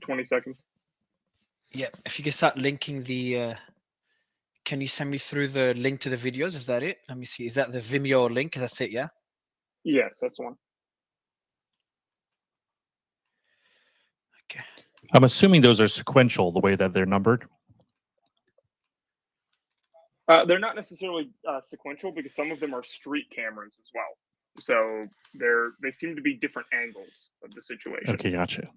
20 seconds. Yeah, if you can start linking the. Can you send me through the link to the videos? Is that it? Let me see. Is that the Vimeo link? That's it, yeah? Yes, that's one. Okay. I'm assuming those are sequential, the way that they're numbered. They're not necessarily sequential because some of them are street cameras as well. So they seem to be different angles of the situation. Okay, gotcha.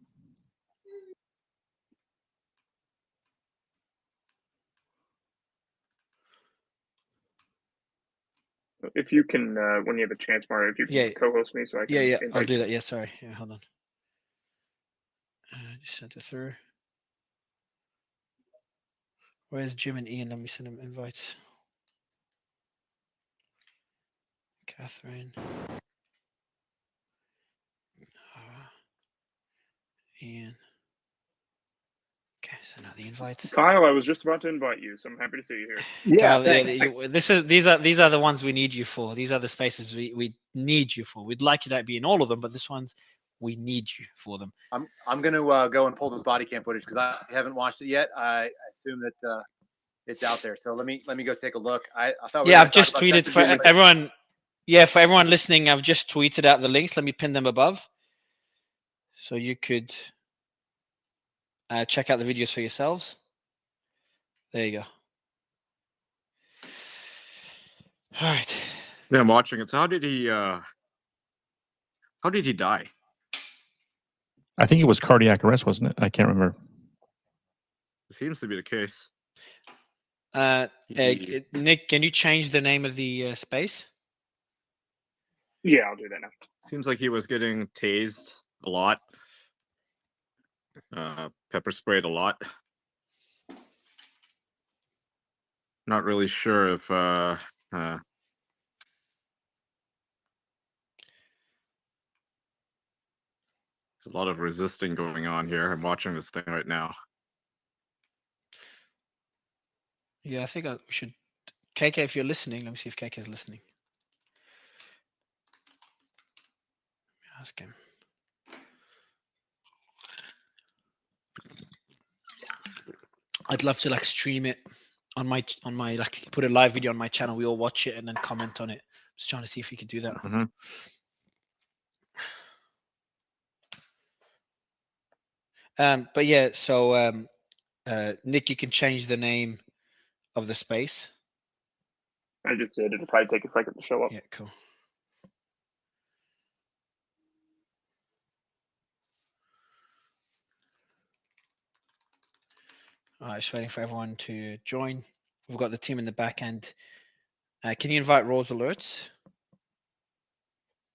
If you can, when you have a chance, Mario, if you can co-host me so I can. Yeah, I'll do that. Yeah, sorry. Yeah, hold on. Just sent it through. Where's Jim and Ian? Let me send them invites. Catherine. Ian. Okay, so now the invites. Kyle, I was just about to invite you, so I'm happy to see you here. Yeah, Kyle, these are the ones we need you for. These are the spaces we need you for. We'd like you to be in all of them, but this one's we need you for them. I'm going to go and pull this body cam footage because I haven't watched it yet. I assume that it's out there. So let me go take a look. I thought. I've just tweeted for everyone. Yeah, for everyone listening, I've just tweeted out the links. Let me pin them above, so you could check out the videos for yourselves. There you go. All right. Yeah, I'm watching it. So how did he die? I think it was cardiac arrest, wasn't it? I can't remember. It seems to be the case. Nick, can you change the name of the space? Yeah, I'll do that now. Seems like he was getting tased a lot. Pepper sprayed a lot. Not really sure if there's a lot of resisting going on here. I'm watching this thing right now. Yeah, I think we should. KK, if you're listening, let me see if KK is listening. Ask him. I'd love to stream it on my put a live video on my channel. We all watch it and then comment on it. Just trying to see if we could do that. Mm-hmm. But yeah, so Nick, you can change the name of the space. I just did. It'll probably take a second to show up. Yeah, cool. All right, just waiting for everyone to join. We've got the team in the back end. Can you invite Rose Alerts?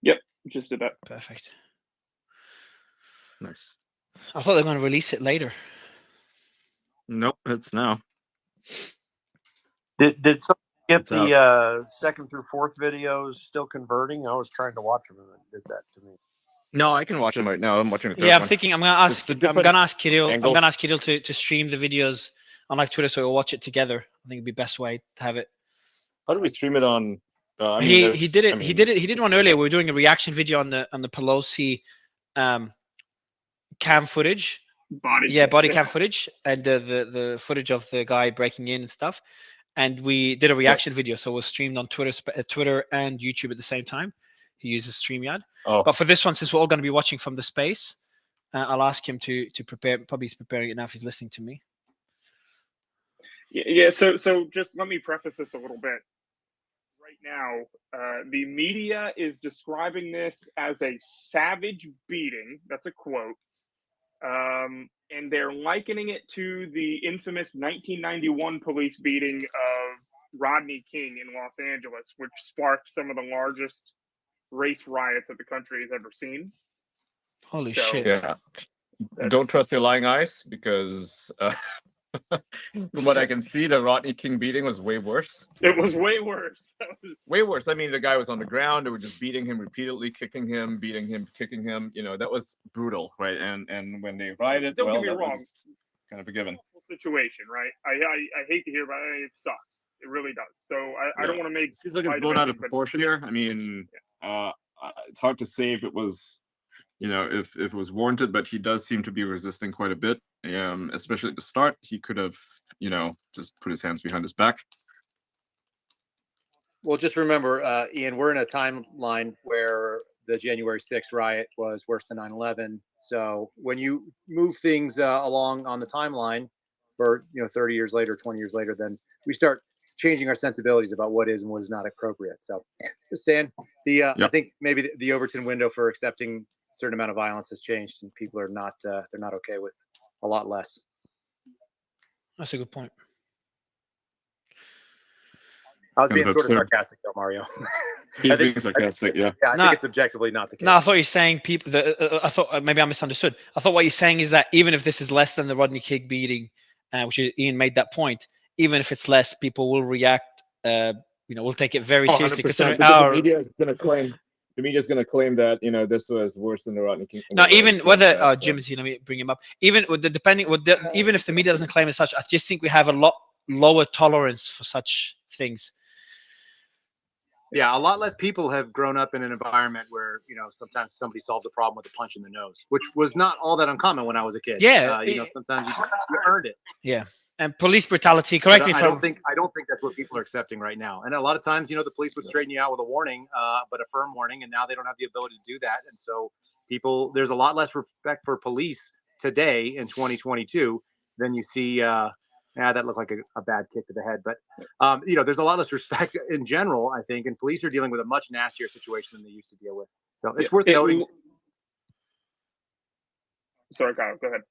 Yep, just did that. Perfect. Nice. I thought they were going to release it later. Nope, it's now. Did someone get the second through fourth videos still converting? I was trying to watch them and it did that to me. No, I can watch them right now. I'm watching it. Yeah, I'm thinking I'm gonna ask Kirill. I'm gonna ask Kirill to stream the videos on Twitter, so we'll watch it together. I think it'd be the best way to have it. How do we stream it on? He did it. He did one earlier. We were doing a reaction video on the Pelosi cam footage. Body cam footage, and the footage of the guy breaking in and stuff. And we did a reaction video, so it was streamed on Twitter and YouTube at the same time. He uses StreamYard. But for this one, since we're all going to be watching from the space, I'll ask him to prepare. Probably he's preparing it now if he's listening to me. Yeah. So just let me preface this a little bit. Right now, the media is describing this as a savage beating. That's a quote. And they're likening it to the infamous 1991 police beating of Rodney King in Los Angeles, which sparked some of the largest race riots that the country has ever seen. Holy shit. Yeah. Don't trust your lying eyes, because from what I can see, the Rodney King beating was way worse. It was way worse. Way worse. I mean, the guy was on the ground. They were just beating him repeatedly, kicking him, beating him, kicking him. You know, that was brutal, right? And when they rioted, don't get me wrong, kind of a given. Situation, right? I hate to hear about it. It sucks. It really does. So I don't want to make. It seems like it's blown out of proportion here. I mean, it's hard to say if it was, you know, if it was warranted, but he does seem to be resisting quite a bit. Especially at the start, he could have, you know, just put his hands behind his back. Well, just remember, Ian, we're in a timeline where the January 6th riot was worse than 9/11. So when you move things along on the timeline for, 30 years later, 20 years later, then we start changing our sensibilities about what is and what is not appropriate. So just saying, I think maybe the Overton window for accepting a certain amount of violence has changed, and people are not they're not okay with a lot less. That's a good point. I was being sort of sarcastic, though, Mario. He's being sarcastic, yeah. Yeah, I think it's objectively not the case. No, I thought you're saying people that I thought maybe I misunderstood. I thought what you're saying is that even if this is less than the Rodney King beating, which Ian made that point, even if it's less, people will react. We'll take it very seriously. Because the media is going to claim. The media is going to claim that this was worse than the Rodney King. No, even whether Jim's, let me bring him up. Even with even if the media doesn't claim as such, I just think we have a lot lower tolerance for such things. Yeah, a lot less people have grown up in an environment where, sometimes somebody solves a problem with a punch in the nose, which was not all that uncommon when I was a kid. Yeah. Sometimes you earned it. Yeah. And police brutality, correct me if I don't think that's what people are accepting right now. And a lot of times, the police would straighten you out with a warning, but a firm warning, and now they don't have the ability to do that. And so there's a lot less respect for police today in 2022 than you see that looked like a bad kick to the head. But, there's a lot less respect in general, I think, and police are dealing with a much nastier situation than they used to deal with. So it's worth noting. Sorry, Kyle, go ahead.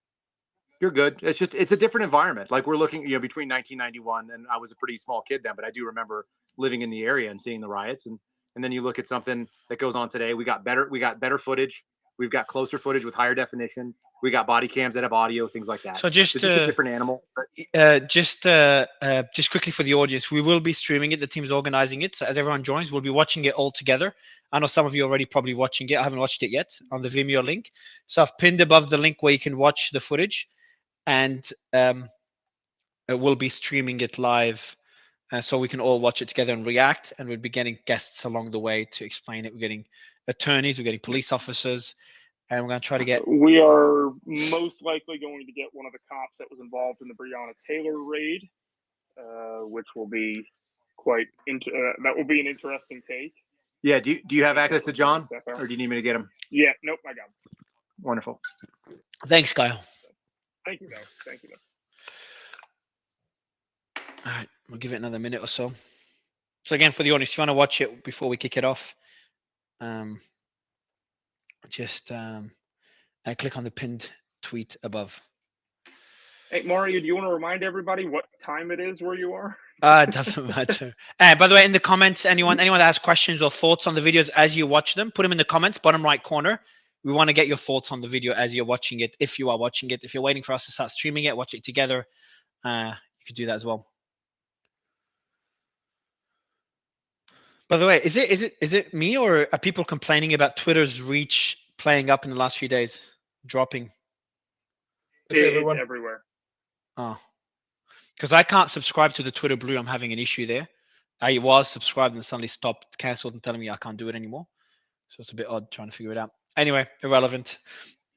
You're good. It's a different environment. Like we're looking, between 1991, and I was a pretty small kid then, but I do remember living in the area and seeing the riots. And then you look at something that goes on today. We got better footage. We've got closer footage with higher definition. We got body cams that have audio, things like that. So just a different animal. Just quickly for the audience, we will be streaming it. The team's organizing it. So as everyone joins, we'll be watching it all together. I know some of you are already probably watching it. I haven't watched it yet on the Vimeo link. So I've pinned above the link where you can watch the footage, and we'll be streaming it live, so we can all watch it together and react. And we'll be getting guests along the way to explain it. We're getting attorneys, we're getting police officers. And we're going to try to get. We are most likely going to get one of the cops that was involved in the Breonna Taylor raid, which will be that will be an interesting take. Yeah. Do you have access to John, or do you need me to get him? Yeah. Nope. I got him. Wonderful. Thanks, Kyle. Thank you, though. Thank you, though. All right, we'll give it another minute or so. So again, for the audience, if you want to watch it before we kick it off, just click on the pinned tweet above. Hey, Mario, do you want to remind everybody what time it is where you are? It doesn't matter. By the way, in the comments, anyone that has questions or thoughts on the videos as you watch them, put them in the comments, bottom right corner. We want to get your thoughts on the video as you're watching it. If you are watching it, if you're waiting for us to start streaming it, watch it together, you could do that as well. By the way, is it me, or are people complaining about Twitter's reach playing up in the last few days, dropping? It's everywhere. Oh, because I can't subscribe to the Twitter Blue. I'm having an issue there. I was subscribed and suddenly stopped, cancelled, and telling me I can't do it anymore. So it's a bit odd trying to figure it out. Anyway, irrelevant.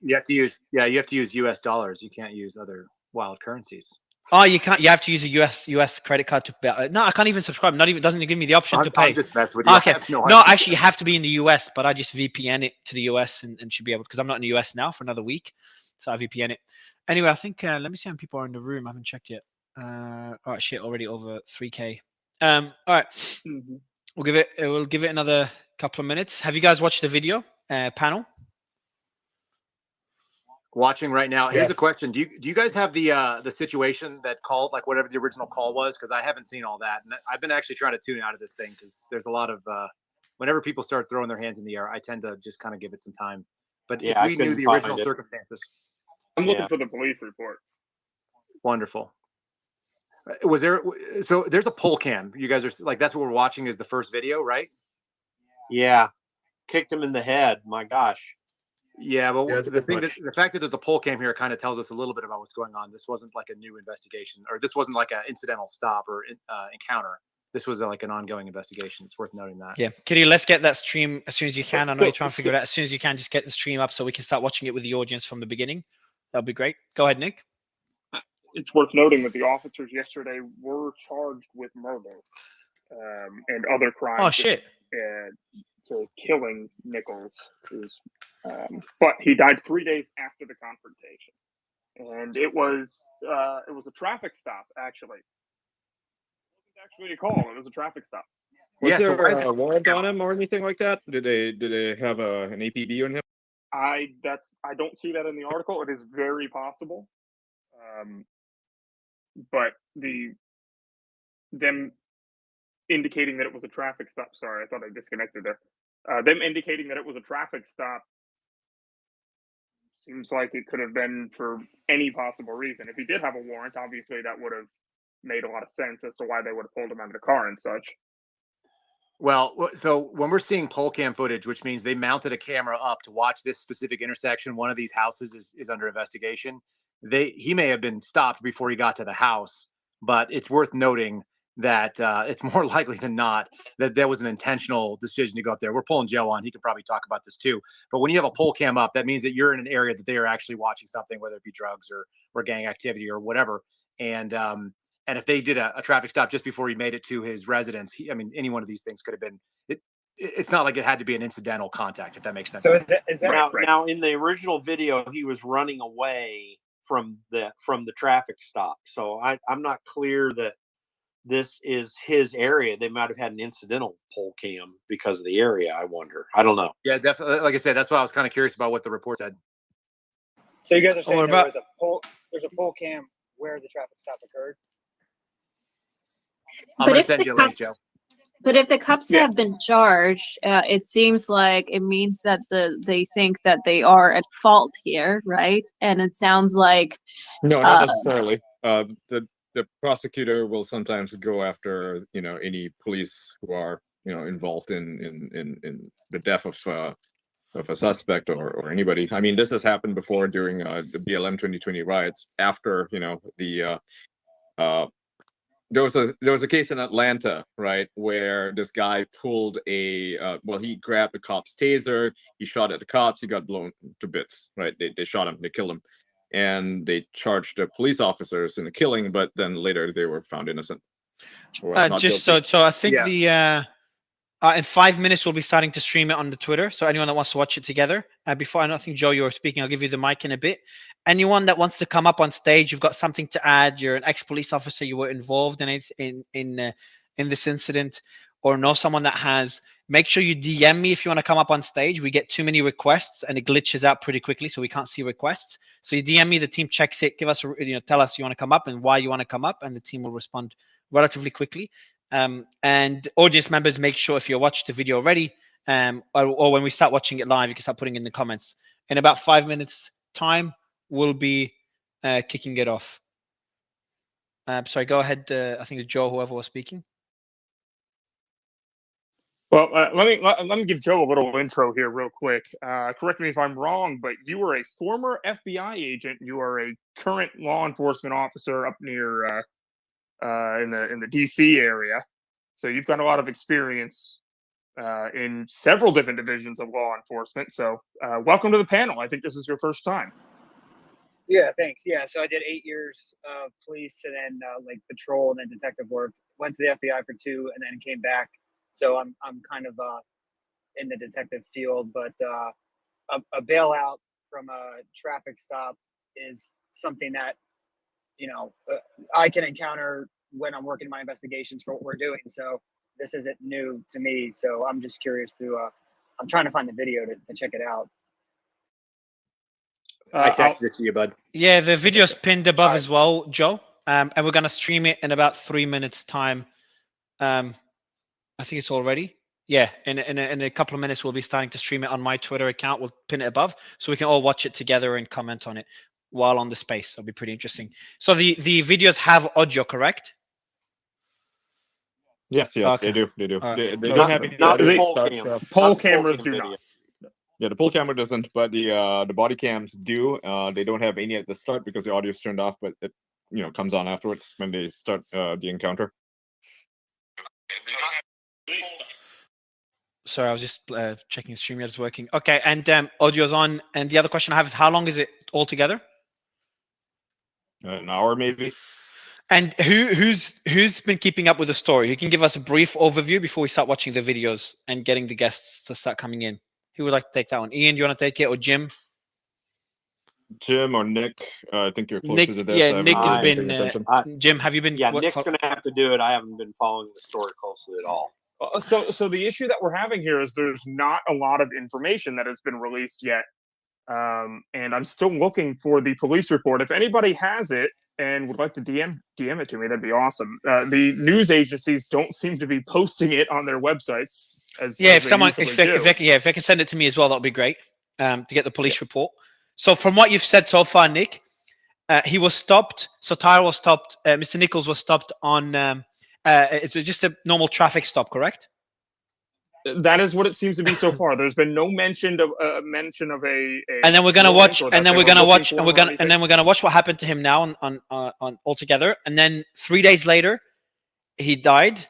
You have to use US dollars. You can't use other wild currencies. Oh, you can't. You have to use a US credit card to. No, I can't even subscribe. Doesn't even give me the option to pay. I'm just messing with you. Okay. No, actually, you have to be in the US, but I just VPN it to the US and should be able, because I'm not in the US now for another week, so I VPN it. Anyway, I think let me see how many people are in the room. I haven't checked yet. All right, shit, already over 3K. All right, we'll give it another couple of minutes. Have you guys watched the video panel? Watching right now. Here's a question: Do you guys have the situation that called, like whatever the original call was? Because I haven't seen all that, and I've been actually trying to tune out of this thing because there's a lot of whenever people start throwing their hands in the air, I tend to just kind of give it some time. But if we knew the original circumstances, I'm looking for the police report. Wonderful. Was there? So there's a poll cam. You guys are like, that's what we're watching is the first video, right? Yeah, kicked him in the head. My gosh. Yeah, but the fact that there's a poll cam here kind of tells us a little bit about what's going on. This wasn't like a new investigation, or this wasn't like an incidental stop or encounter. this was like an ongoing investigation. It's worth noting that. Yeah, Kitty, let's get that stream as soon as you can. I know you're trying to figure it out. As soon as you can, just get the stream up so we can start watching it with the audience from the beginning. That'll be great. Go ahead, Nick. It's worth noting that the officers yesterday were charged with murder and other crimes. Oh shit! For killing Nichols, but he died 3 days after the confrontation, and it was a traffic stop actually. Actually a call. It was a traffic stop. Was there a warrant on him or anything like that? Did they have an APB on him? I don't see that in the article. It is very possible, but them indicating that it was a traffic stop. Sorry, I thought I disconnected there. Them indicating that it was a traffic stop seems like it could have been for any possible reason. If he did have a warrant, obviously that would have made a lot of sense as to why they would have pulled him out of the car and such. Well, so when we're seeing poll cam footage, which means they mounted a camera up to watch this specific intersection, one of these houses is under investigation. He may have been stopped before he got to the house, but it's worth noting that it's more likely than not that there was an intentional decision to go up there. We're pulling Joe on. He could probably talk about this too. But when you have a poll cam up, that means that you're in an area that they are actually watching something, whether it be drugs or gang activity or whatever. And if they did a traffic stop just before he made it to his residence, any one of these things could have been. It's not like it had to be an incidental contact, if that makes sense. So is that now in the original video, he was running away from the traffic stop. So I'm not clear that this is his area. They might have had an incidental poll cam because of the area. I wonder. I don't know. Yeah, definitely. Like I said, that's why I was kind of curious about what the report said. So you guys are saying there's a poll cam where the traffic stop occurred? But if the cops have been charged, it seems like it means that they think that they are at fault here, right? And it sounds like no, not necessarily. The prosecutor will sometimes go after any police who are involved in the death of a suspect or anybody. I mean, this has happened before during the BLM 2020 riots. After there was a case in Atlanta, right, where this guy pulled he grabbed the cop's taser, he shot at the cops, he got blown to bits, right? They shot him, they killed him, and they charged the police officers in the killing, but then later they were found innocent. So I think in 5 minutes we'll be starting to stream it on the Twitter. So anyone that wants to watch it together, before I don't think Joe, you were speaking, I'll give you the mic in a bit. Anyone that wants to come up on stage, you've got something to add, you're an ex-police officer, you were involved in this incident, or know someone that has, make sure you DM me if you want to come up on stage. We get too many requests and it glitches out pretty quickly, so we can't see requests. So you DM me, the team checks it, give us tell us you want to come up and why you want to come up, and the team will respond relatively quickly. And audience members, make sure if you watched the video already, or when we start watching it live, you can start putting in the comments. In about 5 minutes time, we'll be kicking it off. Sorry, go ahead. I think it's Joe, whoever was speaking. Well, let me give Joe a little intro here real quick. Correct me if I'm wrong, but you were a former FBI agent. You are a current law enforcement officer up near in the DC area. So you've got a lot of experience in several different divisions of law enforcement. So welcome to the panel. I think this is your first time. Yeah, thanks. Yeah, so I did 8 years of police and then like patrol and then detective work. Went to the FBI for 2 and then came back. So I'm kind of in the detective field, but a bailout from a traffic stop is something that I can encounter when I'm working my investigations for what we're doing. So this isn't new to me. So I'm just curious I'm trying to find the video to check it out. I texted it to you, bud. Yeah, the video's pinned above as well, Joe. And we're going to stream it in about 3 minutes time. I think it's already. Yeah, in a couple of minutes, we'll be starting to stream it on my Twitter account. We'll pin it above so we can all watch it together and comment on it while on the space. It'll be pretty interesting. So the videos have audio, correct? Yes, Okay. they do. They don't have any poll cameras do not. Yeah, the poll camera doesn't, but the body cams do. They don't have any at the start because the audio is turned off, but it comes on afterwards when they start the encounter. Sorry, I was just checking the StreamYard is working. Okay, and audio's on. And the other question I have is, how long is it altogether? An hour, maybe. And who's been keeping up with the story? Who can give us a brief overview before we start watching the videos and getting the guests to start coming in? Who would like to take that one? Ian, do you want to take it, or Jim? Jim or Nick? I think you're closer Nick, to this. yeah, Nick has been been. Jim, have you been? Yeah, Nick's going to have to do it. I haven't been following the story closely at all. So the issue that we're having here is there's not a lot of information that has been released yet, and I'm still looking for the police report. If anybody has it and would like to DM it to me, that'd be awesome. The news agencies don't seem to be posting it on their websites. If they can send it to me as well, that'd be great. To get the police report. So from what you've said so far, Nick, he was stopped. So Tyre was stopped. Mr. Nichols was stopped on. It's just a normal traffic stop, correct? That is what it seems to be so far. There's been no mention of a. And then we're gonna watch. And then we're gonna watch. And we're gonna watch what happened to him now on altogether. And then 3 days later, he died.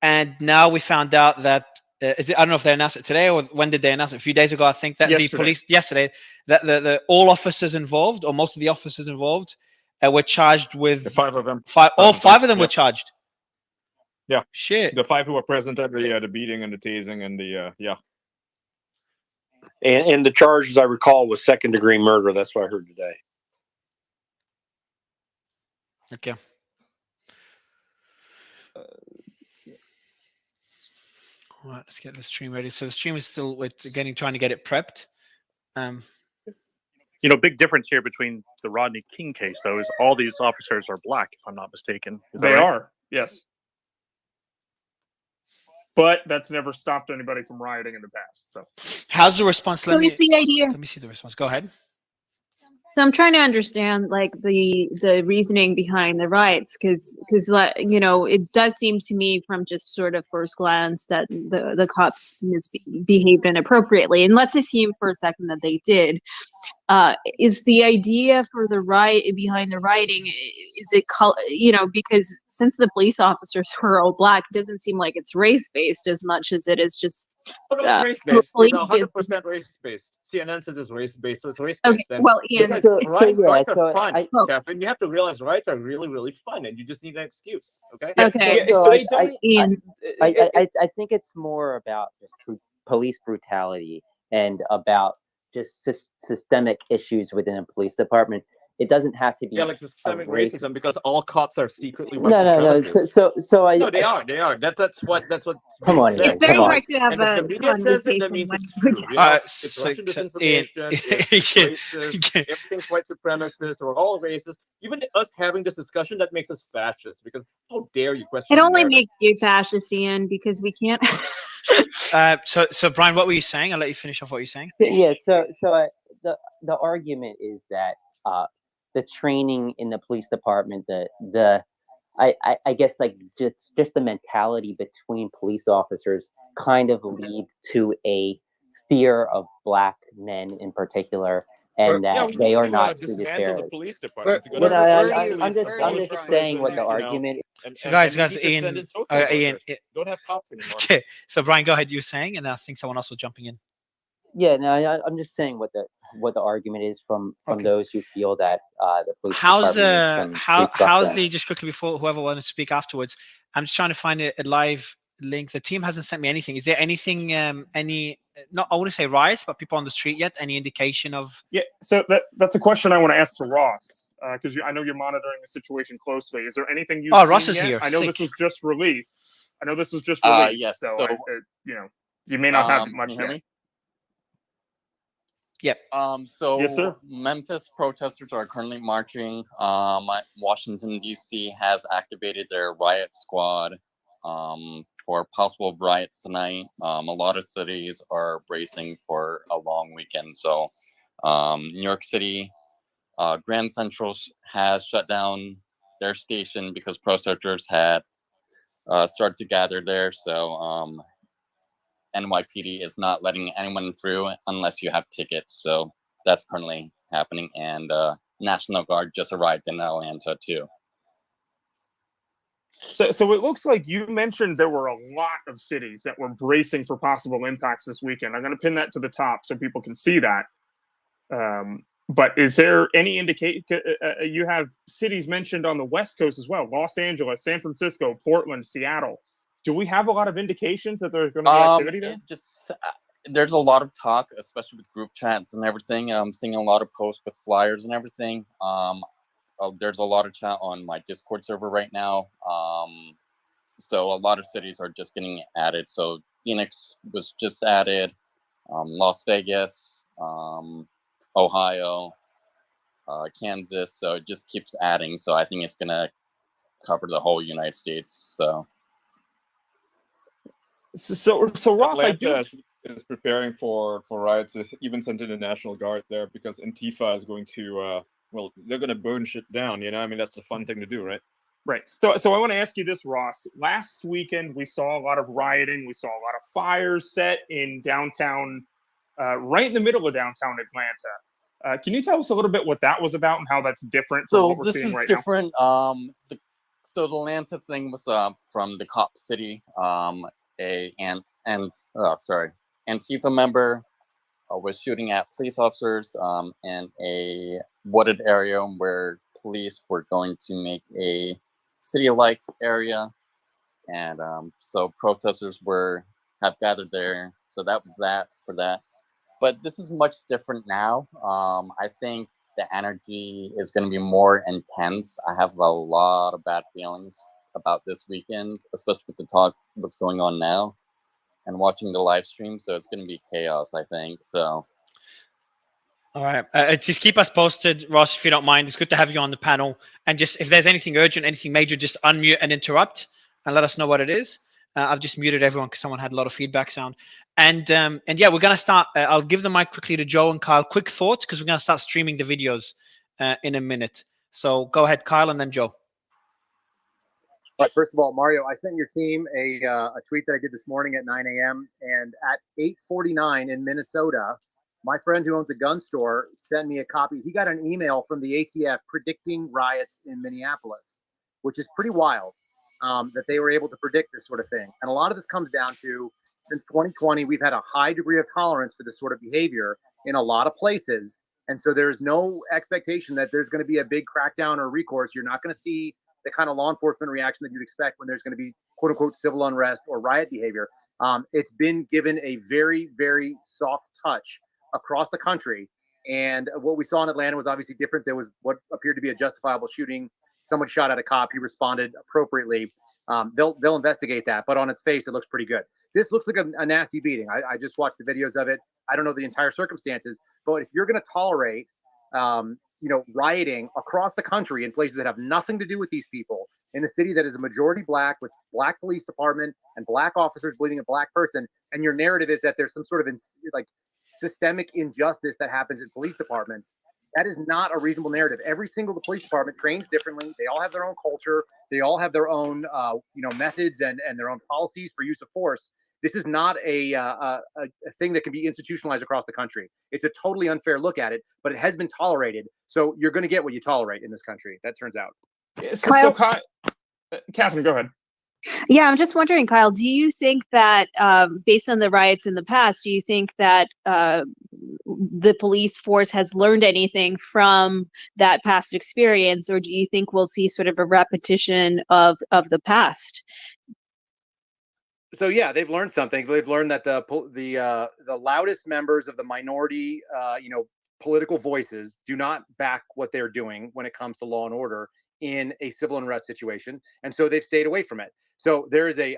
And now we found out that I don't know if they announced it today or when did they announce it? A few days ago, I think that the police yesterday that the all officers involved or most of the officers involved were charged with 5 of them. All five of them were charged. Yeah. Shit. The 5 who were present at the beating and the tasing and the And the charge, as I recall, was second-degree murder. That's what I heard today. Okay. All right, let's get the stream ready. So the stream is still trying to get it prepped. Big difference here between the Rodney King case, though, is all these officers are black, if I'm not mistaken. They are, yes. But that's never stopped anybody from rioting in the past. So, how's the response? So the idea. Let me see the response. Go ahead. So I'm trying to understand the reasoning behind the riots, because it does seem to me from just sort of first glance that the cops misbehaved inappropriately, and let's assume for a second that they did. Is the idea for the riot behind the rioting, is it because since the police officers were all black, it doesn't seem like it's race based as much as it is just race based. 100% race based. CNN says it's race based, so it's race based. Okay, well, Ian, riots are fun, Catherine. You have to realize riots are really, really fun, and you just need an excuse. Okay. Okay. So Ian, I think it's more about just police brutality and about just systemic issues within a police department. It doesn't have to be like systemic racism, because all cops are secretly no. So I no, they are. That's what. Come on, it's very hard to have a conversation. That means it's true. It's Russian disinformation. It's racist. Everything's white supremacist. We're all racist. Even us having this discussion, that makes us fascist. Because how dare you question? It only makes you fascist, Ian, because we can't. So Brian, what were you saying? I'll let you finish off what you're saying. Yeah. So the argument is that the training in the police department, I guess like just the mentality between police officers kind of lead to a fear of black men in particular, and that they are not treated fairly. I'm just saying what the argument is. Guys, Ian, don't have cops anymore. Okay, so Brian, go ahead. You were saying, and I think someone else was jumping in. Yeah, no, I'm just saying what the argument is from those who feel that the police. How's the just quickly before whoever wants to speak afterwards? I'm just trying to find a live link. The team hasn't sent me anything. Is there anything? Not I wouldn't say riots, but people on the street yet? Any indication of? Yeah, so that's a question I want to ask to Ross, because I know you're monitoring the situation closely. Is there anything you've seen Ross is yet? here. I know this was just released. Yes. So you may not have much yet. Yep. So yes, sir. Memphis protesters are currently marching. Washington, D.C. has activated their riot squad for possible riots tonight. A lot of cities are bracing for a long weekend. So New York City, Grand Central has shut down their station because protesters had started to gather there. So NYPD is not letting anyone through unless you have tickets. So that's currently happening. And National Guard just arrived in Atlanta too. So it looks like you mentioned there were a lot of cities that were bracing for possible impacts this weekend. I'm going to pin that to the top so people can see that. But is there any indication? You have cities mentioned on the West Coast as well: Los Angeles, San Francisco, Portland, Seattle. Do we have a lot of indications that there's going to be activity there? There's a lot of talk, especially with group chats and everything. I'm seeing a lot of posts with flyers and everything. There's a lot of chat on my Discord server right now. So a lot of cities are just getting added. So Phoenix was just added, Las Vegas, Ohio, Kansas. So it just keeps adding. So I think it's going to cover the whole United States. So Ross, Atlanta is preparing for riots. There's even sent in the National Guard there because Antifa is going to, they're going to burn shit down. You know, I mean, that's the fun thing to do, right? Right. So I want to ask you this, Ross. Last weekend, we saw a lot of rioting. We saw a lot of fires set in downtown, right in the middle of downtown Atlanta. Can you tell us a little bit what that was about and how that's different from what we're seeing right now? So this is different. So the Atlanta thing was from the cop city. Antifa member was shooting at police officers in a wooded area where police were going to make a city-like area, and so protesters have gathered there. So that was that for that. But this is much different now. I think the energy is going to be more intense. I have a lot of bad feelings about this weekend, especially with the talk what's going on now and watching the live stream. So it's going to be chaos, I think. So. All right. Just keep us posted, Ross, if you don't mind. It's good to have you on the panel. And just if there's anything urgent, anything major, just unmute and interrupt and let us know what it is. I've just muted everyone because someone had a lot of feedback sound. And yeah, we're going to start. I'll give the mic quickly to Joe and Kyle. Quick thoughts because we're going to start streaming the videos in a minute. So go ahead, Kyle, and then Joe. All right, first of all, Mario, I sent your team a tweet that I did this morning at 9 a.m. And at 8:49 in Minnesota, my friend who owns a gun store sent me a copy. He got an email from the ATF predicting riots in Minneapolis, which is pretty wild that they were able to predict this sort of thing. And a lot of this comes down to, since 2020, we've had a high degree of tolerance for this sort of behavior in a lot of places. And so there's no expectation that there's going to be a big crackdown or recourse. You're not going to see the kind of law enforcement reaction that you'd expect when there's going to be quote unquote civil unrest or riot behavior. It's been given a very, very soft touch across the country. And what we saw in Atlanta was obviously different. There was what appeared to be a justifiable shooting. Someone shot at a cop. He responded appropriately. They'll investigate that. But on its face, it looks pretty good. This looks like a nasty beating. I just watched the videos of it. I don't know the entire circumstances. But if you're going to tolerate rioting across the country in places that have nothing to do with these people, in a city that is a majority black with black police department and black officers bleeding a black person, and your narrative is that there's some sort of systemic injustice that happens in police departments, that is not a reasonable narrative. Every single police department trains differently. They all have their own culture. They all have their own methods and their own policies for use of force. This is not a thing that can be institutionalized across the country. It's a totally unfair look at it, but it has been tolerated. So you're going to get what you tolerate in this country. That turns out. Catherine, go ahead. Yeah, I'm just wondering, Kyle, do you think that based on the riots in the past, do you think that the police force has learned anything from that past experience, or do you think we'll see sort of a repetition of the past? So yeah, they've learned something. They've learned that the loudest members of the minority, political voices do not back what they're doing when it comes to law and order in a civil unrest situation, and so they've stayed away from it. So there is a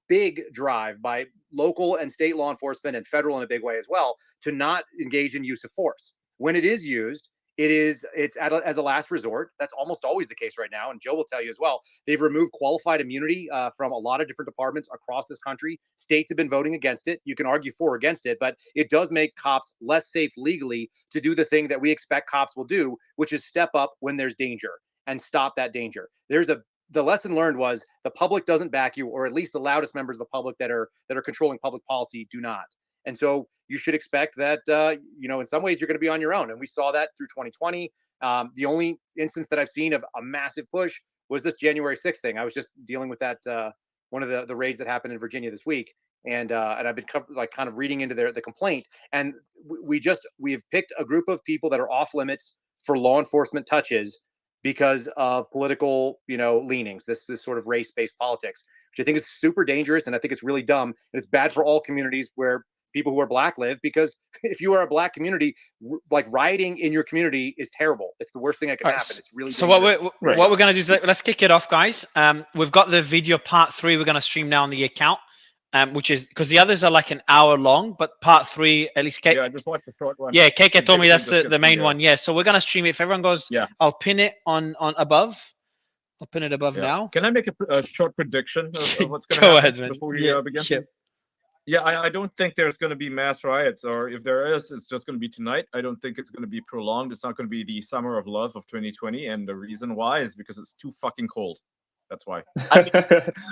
big drive by local and state law enforcement and federal in a big way as well to not engage in use of force. When it is used, it's as a last resort. That's almost always the case right now. And Joe will tell you as well, they've removed qualified immunity from a lot of different departments across this country. States have been voting against it. You can argue for or against it, but it does make cops less safe legally to do the thing that we expect cops will do, which is step up when there's danger and stop that danger. The lesson learned was the public doesn't back you, or at least the loudest members of the public that are controlling public policy do not. And so you should expect that, in some ways you're going to be on your own. And we saw that through 2020. The only instance that I've seen of a massive push was this January 6th thing. I was just dealing with that one of the raids that happened in Virginia this week, and I've been kind of reading into the complaint, and we've picked a group of people that are off limits for law enforcement touches because of political, leanings. This is sort of race-based politics, which I think is super dangerous, and I think it's really dumb, and it's bad for all communities where people who are Black live, because if you are a Black community, like rioting in your community is terrible. It's the worst thing that can happen. It's really so dangerous. what we're going to do is let's kick it off, guys. We've got the video part 3 we're going to stream now on the account, which is because the others are like an hour long, but part 3, at least I just watched the short one. Yeah, KK told me that's the main one. Yeah, so we're going to stream it. If everyone goes, I'll pin it on above. I'll pin it above now. Can I make a short prediction of what's going to Go happen ahead, man. before we begin? Sure. Yeah, I don't think there's going to be mass riots, or if there is, it's just going to be tonight. I don't think it's going to be prolonged. It's not going to be the summer of love of 2020, and the reason why is because it's too fucking cold. That's why.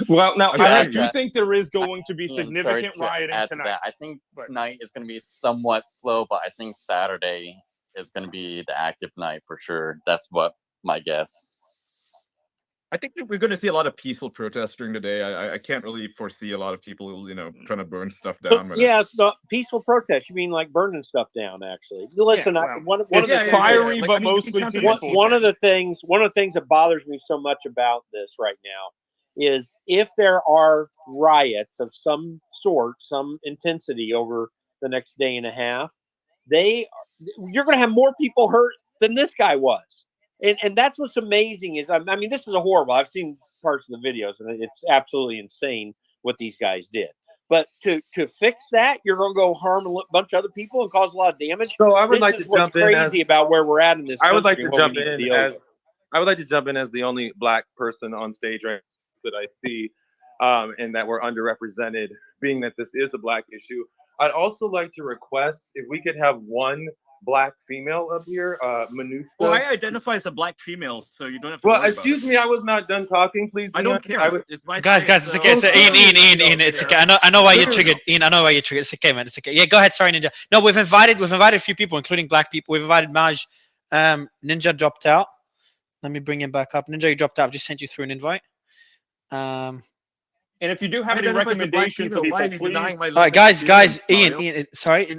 Well, now I do think there is going to be significant rioting tonight. I think tonight is going to be somewhat slow, but I think Saturday is going to be the active night for sure. That's what my guess. I think we're going to see a lot of peaceful protests during the day. I can't really foresee a lot of people, trying to burn stuff down. It's not peaceful protest. You mean like burning stuff down? Actually, listen. One of the fiery, but mostly peaceful. One of the things that bothers me so much about this right now is if there are riots of some sort, some intensity over the next day and a half, you're going to have more people hurt than this guy was. And that's what's amazing is, I mean, this is a horrible. I've seen parts of the videos, and it's absolutely insane what these guys did. But to fix that, you're going to go harm a bunch of other people and cause a lot of damage. So I would like to jump in. Crazy about where we're at in this. I would like to jump in as the only Black person on stage right that I see, and that we're underrepresented, being that this is a Black issue. I'd also like to request if we could have one Black female up here, Manuska. Well, I identify as a Black female, so you don't have to. Well, excuse me, I was not done talking. Please, I don't care. Guys, it's okay. So Ian, it's okay. I know why you're triggered. Ian, I know why you're triggered. It's okay, man. It's okay. Yeah, go ahead. Sorry, Ninja. No, we've invited a few people, including Black people. We've invited Maj. Ninja dropped out. Let me bring him back up. Ninja, you dropped out. I've just sent you through an invite. And if you do have any recommendations, people, please. All right, guys, Ian, sorry,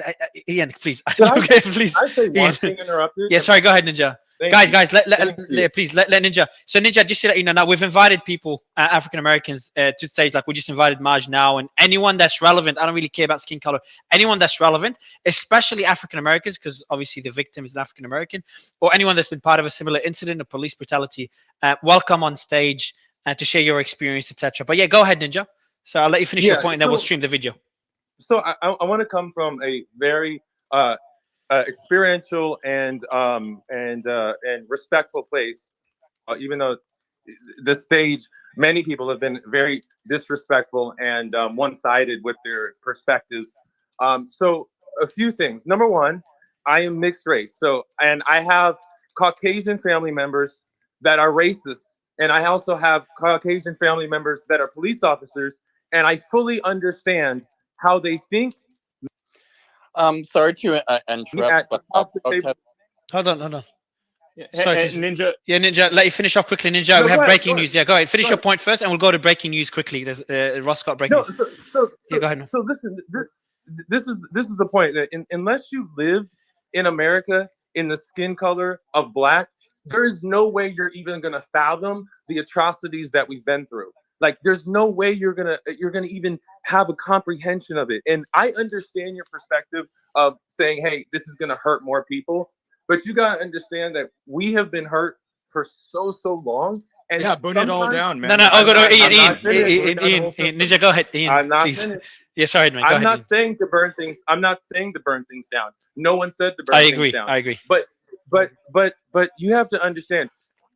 Ian, please. Okay, please. I say one thing interrupted. Yeah, sorry, go ahead, Ninja. Guys, please let Ninja. So Ninja, just so that you know, now we've invited people, African Americans, to stage. Like we just invited Maj now, and anyone that's relevant. I don't really care about skin color. Anyone that's relevant, especially African Americans, because obviously the victim is an African American, or anyone that's been part of a similar incident of police brutality. Welcome on stage. To share your experience, etc. But yeah, go ahead, Ninja. So I'll let you finish your point, and then we'll stream the video. So I want to come from a very experiential and respectful place, even though this stage, many people have been very disrespectful and one-sided with their perspectives. So a few things. Number one, I am mixed race. And I have Caucasian family members that are racist. And I also have Caucasian family members that are police officers, and I fully understand how they think. Sorry to interrupt, but hold on. Yeah, sorry, Ninja. Yeah, Ninja. Let you finish off quickly, Ninja. We have breaking news. Yeah, go ahead. Finish your point first, and we'll go to breaking news quickly. There's Ross got breaking news. Yeah, go ahead. So listen, this is the point. That unless you lived in America in the skin color of Black, there is no way you're even gonna fathom the atrocities that we've been through. Like, there's no way you're gonna even have a comprehension of it. And I understand your perspective of saying, hey, this is gonna hurt more people, but you gotta understand that we have been hurt for so long. And yeah, burn it all down, man. No, I'll go to Ian, Ninja, go ahead, Ian. I'm not please. Finished. Yeah, sorry, man. I'm not saying to burn things. I'm not saying to burn things down. No one said to burn things down. I agree. But you have to understand,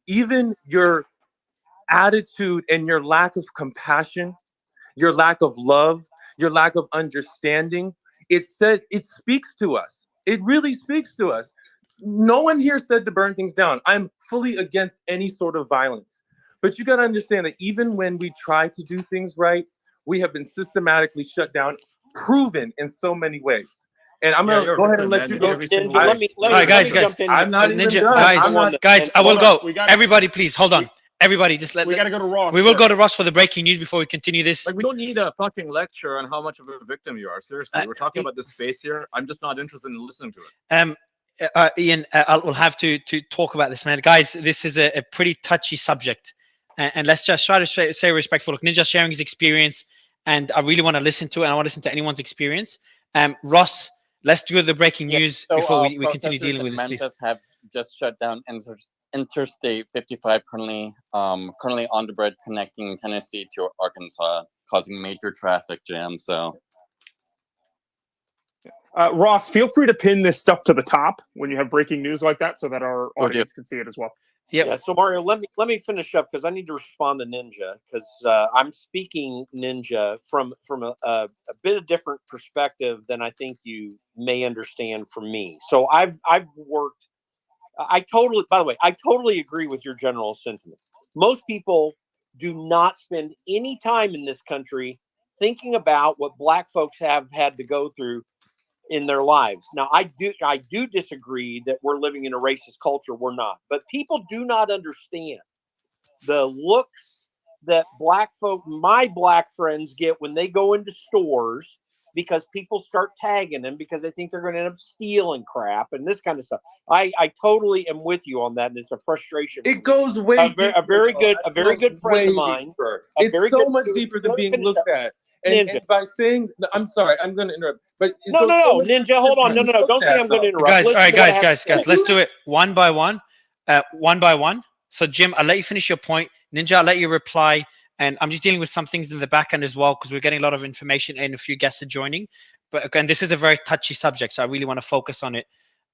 even your attitude and your lack of compassion, your lack of love, your lack of understanding, it speaks to us. It really speaks to us. No one here said to burn things down. I'm fully against any sort of violence. But you got to understand that even when we try to do things right, we have been systematically shut down, proven in so many ways. And I'm gonna go ahead and let you go. All right, guys. I'm not even Ninja, done. guys, I will go. Everybody, please hold on. Everybody, just we got to go to Ross. We will go to Ross for the breaking news before we continue this. Like, we don't need a fucking lecture on how much of a victim you are. Seriously, we're talking about this space here. I'm just not interested in listening to it. Ian, we'll have to talk about this, man. Guys, this is a pretty touchy subject, and let's just try to stay respectful. Look, Ninja sharing his experience, and I really want to listen to it. And I want to listen to anyone's experience. Ross, let's do the breaking news before we continue dealing with this. Memphis have just shut down Interstate 55, currently on the bridge connecting Tennessee to Arkansas, causing major traffic jams. So, Ross, feel free to pin this stuff to the top when you have breaking news like that, so that our audience can see it as well. Yeah. So Mario, let me finish up because I need to respond to Ninja because I'm speaking Ninja from a bit of different perspective than I think you may understand from me. So I've worked. I totally agree with your general sentiment. Most people do not spend any time in this country thinking about what Black folks have had to go through in their lives. Now, I do disagree that we're living in a racist culture. We're not. But people do not understand the looks that my Black friends get when they go into stores because people start tagging them because they think they're going to end up stealing crap and this kind of stuff. I totally am with you on that, and it's a frustration. It goes way deeper. A very good friend of mine. It's so much deeper than being looked at. And by saying, I'm sorry, I'm going to interrupt. But no, Ninja, hold on. No. Don't say I'm going to interrupt. Guys, all right, guys. Let's do it one by one. So, Jim, I'll let you finish your point. Ninja, I'll let you reply. And I'm just dealing with some things in the back end as well because we're getting a lot of information and a few guests are joining. But again, this is a very touchy subject, so I really want to focus on it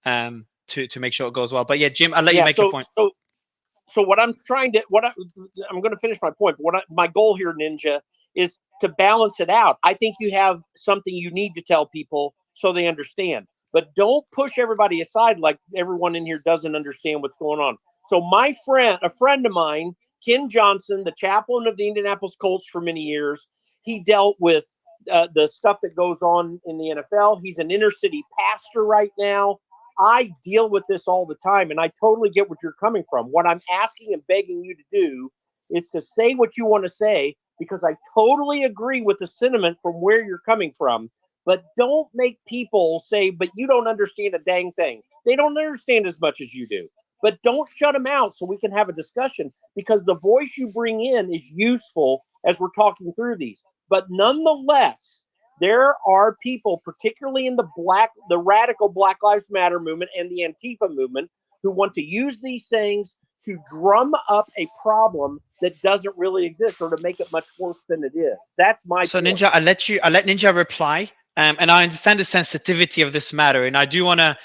to make sure it goes well. But yeah, Jim, I'll let you make your point. So what I'm going to finish my point. My goal here, Ninja, is to balance it out. I think you have something you need to tell people so they understand. But don't push everybody aside like everyone in here doesn't understand what's going on. So a friend of mine, Ken Johnson, the chaplain of the Indianapolis Colts for many years, he dealt with the stuff that goes on in the NFL. He's an inner city pastor right now. I deal with this all the time, and I totally get what you're coming from. What I'm asking and begging you to do is to say what you want to say, because I totally agree with the sentiment from where you're coming from. But don't make people say, but you don't understand a dang thing. They don't understand as much as you do. But don't shut them out so we can have a discussion, because the voice you bring in is useful as we're talking through these. But nonetheless, there are people, particularly in the radical Black Lives Matter movement and the Antifa movement, who want to use these things to drum up a problem that doesn't really exist or to make it much worse than it is. That's my point. Ninja, I'll let Ninja reply. And I understand the sensitivity of this matter, and I do want to.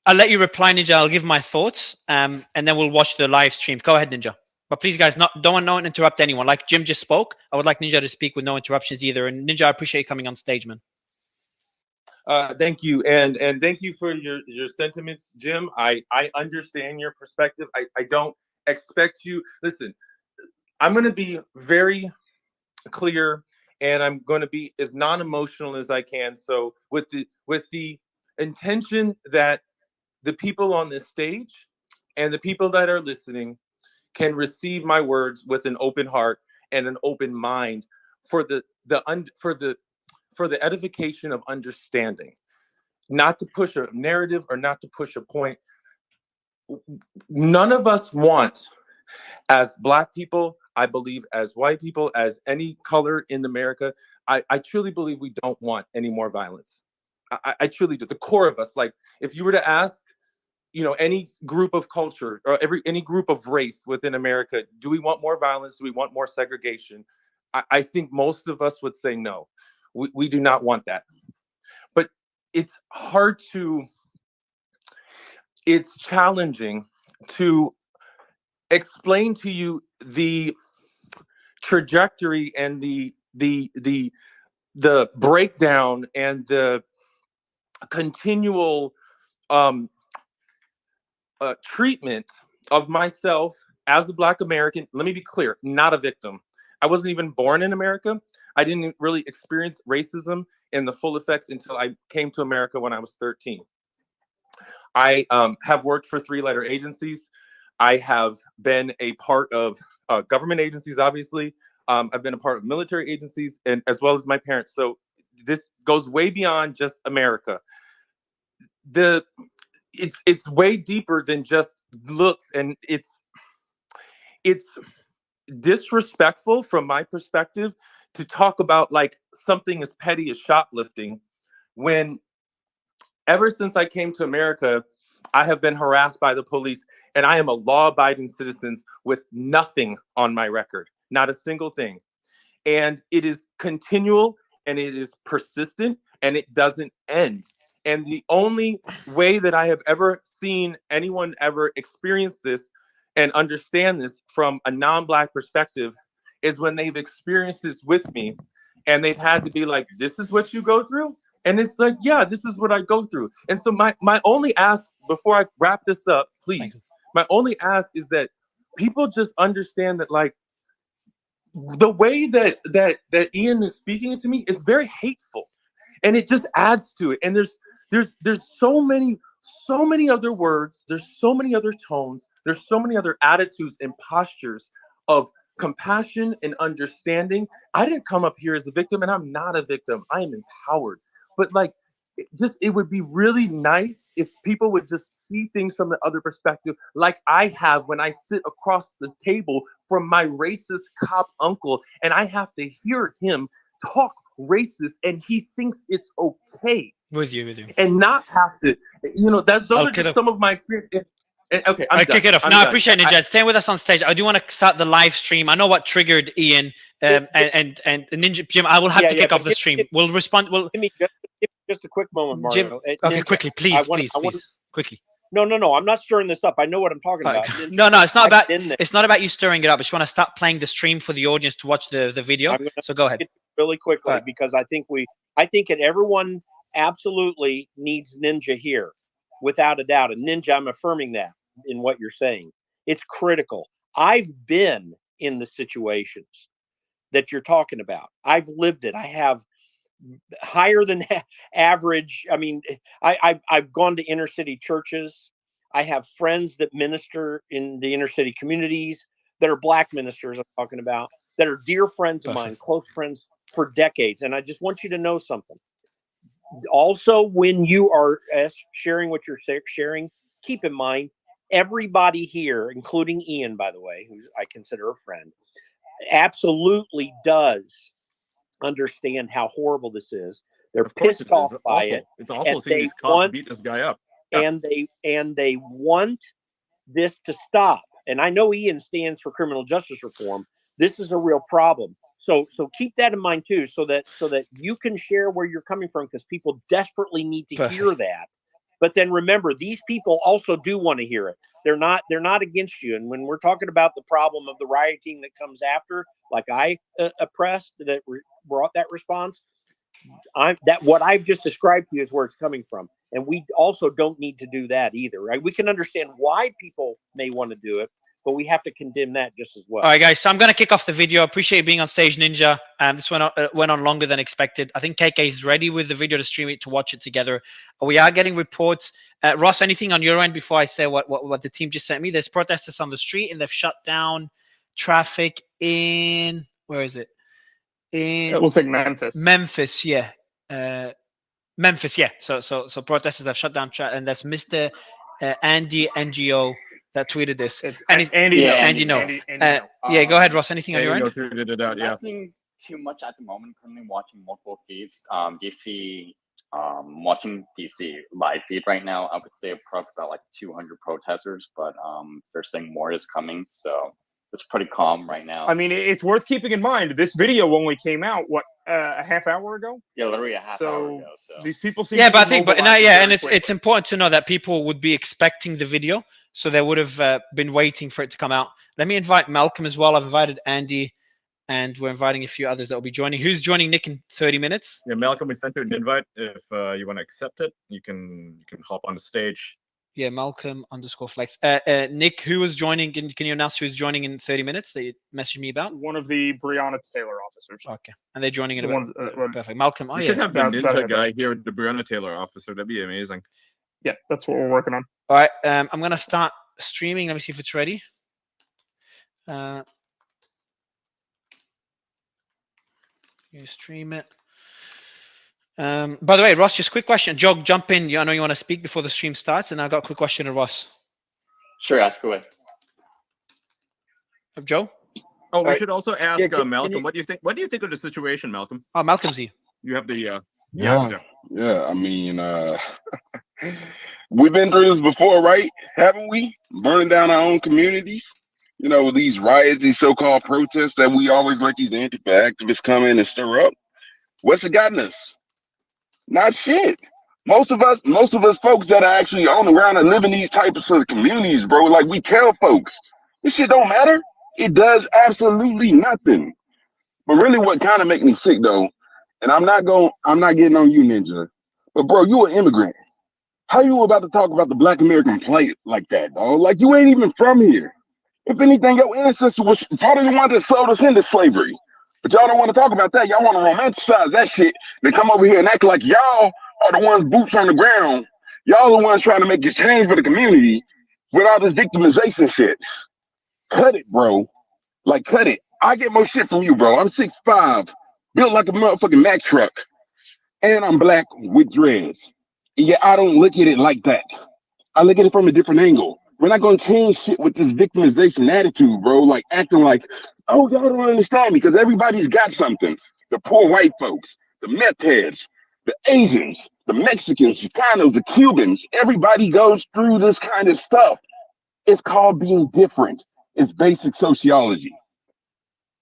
I'll let you reply, Ninja. I'll give my thoughts, and then we'll watch the live stream. Go ahead, Ninja. But please, guys, don't interrupt anyone. Like Jim just spoke, I would like Ninja to speak with no interruptions either. And Ninja, I appreciate you coming on stage, man. Thank you, and thank you for your sentiments, Jim. I understand your perspective. I don't expect you. Listen, I'm going to be very clear, and I'm going to be as non-emotional as I can. So with the intention that the people on this stage and the people that are listening can receive my words with an open heart and an open mind for the edification of understanding, not to push a narrative or not to push a point. None of us want, as Black people, I believe, as white people, as any color in America, I truly believe we don't want any more violence. I truly do. The core of us, like if you were to ask, any group of culture or any group of race within America, do we want more violence? Do we want more segregation? I think most of us would say no. We do not want that. But it's challenging to explain to you the trajectory and the breakdown and the continual treatment of myself as a Black American. Let me be clear, not a victim. I wasn't even born in America. I didn't really experience racism in the full effects until I came to America when I was 13. I have worked for 3-letter agencies. I have been a part of government agencies, obviously. I've been a part of military agencies, and as well as my parents. So this goes way beyond just America. It's way deeper than just looks, and it's disrespectful from my perspective to talk about like something as petty as shoplifting when ever since I came to America, I have been harassed by the police, and I am a law-abiding citizen with nothing on my record, not a single thing. And it is continual, and it is persistent, and it doesn't end. And the only way that I have ever seen anyone ever experience this and understand this from a non-Black perspective is when they've experienced this with me, and they've had to be like, this is what you go through? And it's like, yeah, this is what I go through. And so my only ask before I wrap this up, please, my only ask is that people just understand that, like, the way that Ian is speaking it to me is very hateful, and it just adds to it. And there's so many other words, there's so many other tones, there's so many other attitudes and postures of compassion and understanding. I didn't come up here as a victim, and I'm not a victim. I am empowered. But like, it would be really nice if people would just see things from the other perspective, like I have when I sit across the table from my racist cop uncle, and I have to hear him talk racist, and he thinks it's okay. With you. And not have to, those are just some of my experiences. Okay, I'm done. Kick it off. I'm No, I done. appreciate it, Ninja. Stay with us on stage. I do want to start the live stream. I know what triggered Ian and Ninja Jim. I will have to kick off the stream. We'll respond. Give me just a quick moment, Mario. Jim, okay, Ninja, quickly, please, quickly. No. I'm not stirring this up. I know what I'm talking about. Ninja, no, it's not about. It's not about you stirring it up. I just want to start playing the stream for the audience to watch the video. So go ahead. Really quickly, because I think that everyone absolutely needs Ninja here, without a doubt. And Ninja, I'm affirming that in what you're saying. It's critical. I've been in the situations that you're talking about. I've lived it. I have higher than average. I mean, I've gone to inner city churches. I have friends that minister in the inner city communities that are Black ministers I'm talking about, that are dear friends of mine, close friends for decades. And I just want you to know something. Also, when you are sharing what you're sharing, keep in mind, everybody here, including Ian, by the way, who I consider a friend, absolutely does understand how horrible this is. They're pissed off by it. It's awful seeing these cops beat this guy up. And they want this to stop. And I know Ian stands for criminal justice reform. This is a real problem. So keep that in mind too, so that you can share where you're coming from, because people desperately need to hear that. But then remember, these people also do want to hear it. They're not against you. And when we're talking about the problem of the rioting that comes after, like I oppressed that brought that response, what I've just described to you is where it's coming from. And we also don't need to do that either, right? We can understand why people may want to do it, but we have to condemn that just as well. All right, guys. So I'm going to kick off the video. Appreciate you being on stage, Ninja. This went on longer than expected. I think KK is ready with the video to stream it, to watch it together. We are getting reports. Ross, anything on your end before I say what the team just sent me? There's protesters on the street, and they've shut down traffic in, where is it? It looks like Memphis. Memphis, yeah. Memphis, yeah. So protesters have shut down and that's Mr. Andy NGO that tweeted this. Andy, yeah, go ahead, Ross. Anything on your end? Tweeted it out, yeah. Nothing too much at the moment. Currently watching multiple feeds. DC, watching DC live feed right now. I would say probably about like 200 protesters, but they're saying more is coming. So it's pretty calm right now. I mean, it's worth keeping in mind. This video only came out a half hour ago. Yeah, literally a half hour ago. So these people seem and it's important to know that people would be expecting the video, so they would have been waiting for it to come out. Let me invite Malcolm as well. I've invited Andy, and we're inviting a few others that will be joining. Who's joining Nick in 30 minutes? Yeah, Malcolm, we sent you an invite. If you want to accept it, you can hop on the stage. Yeah, Malcolm _flex. Nick, who was joining? Can you announce who's joining in 30 minutes that you messaged me about? One of the Breonna Taylor officers. Okay. And they're joining in about perfect. Malcolm, you should have the ninja guy here with the Breonna Taylor officer. That'd be amazing. Yeah, that's what we're working on. All right. I'm going to start streaming. Let me see if it's ready. You stream it. By the way, Ross, just a quick question. Joe, jump in. I know you want to speak before the stream starts, and I got a quick question to Ross. Sure, ask away. Joe? Oh, we should also ask Malcolm. You... What do you think? What do you think of the situation, Malcolm? Oh, Malcolm's here. You have the yeah. I mean, we've been through this before, right? Haven't we? Burning down our own communities. You know, these riots, these so-called protests that we always let these Antifa activists come in and stir up. What's it gotten us? Not shit. Most of us folks that are actually on the ground and live in these types of communities, bro, like we tell folks, this shit don't matter. It does absolutely nothing. But really what kind of make me sick though, and I'm not getting on you, Ninja, but bro, you an immigrant. How you about to talk about the Black American plight like that, dog? Like you ain't even from here. If anything, your ancestors was part of the one that sold us into slavery. But y'all don't want to talk about that. Y'all want to romanticize that shit. Then come over here and act like y'all are the ones boots on the ground. Y'all the ones trying to make this change for the community with all this victimization shit. Cut it, bro. Like, cut it. I get more shit from you, bro. I'm 6'5", built like a motherfucking Mack truck. And I'm black with dreads. And yet I don't look at it like that. I look at it from a different angle. We're not going to change shit with this victimization attitude, bro. Like, acting like, oh, y'all don't understand me, because everybody's got something. The poor white folks, the meth heads, the Asians, the Mexicans, Chicanos, the Cubans, everybody goes through this kind of stuff. It's called being different. It's basic sociology.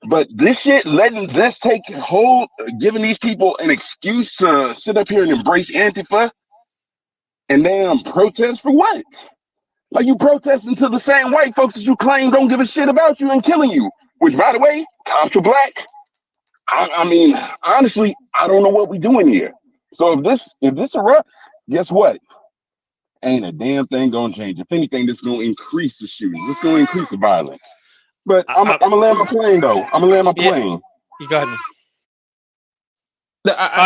But this shit, letting this take hold, giving these people an excuse to sit up here and embrace Antifa and then protest for what? Like you protesting to the same white folks that you claim don't give a shit about you and killing you. Which, by the way, cops are black. I mean, honestly, I don't know what we're doing here. So if this erupts, guess what? Ain't a damn thing gonna change. If anything, this gonna increase the shootings. It's gonna increase the violence. But I'm gonna land my plane though. I'm gonna land my plane. You go ahead.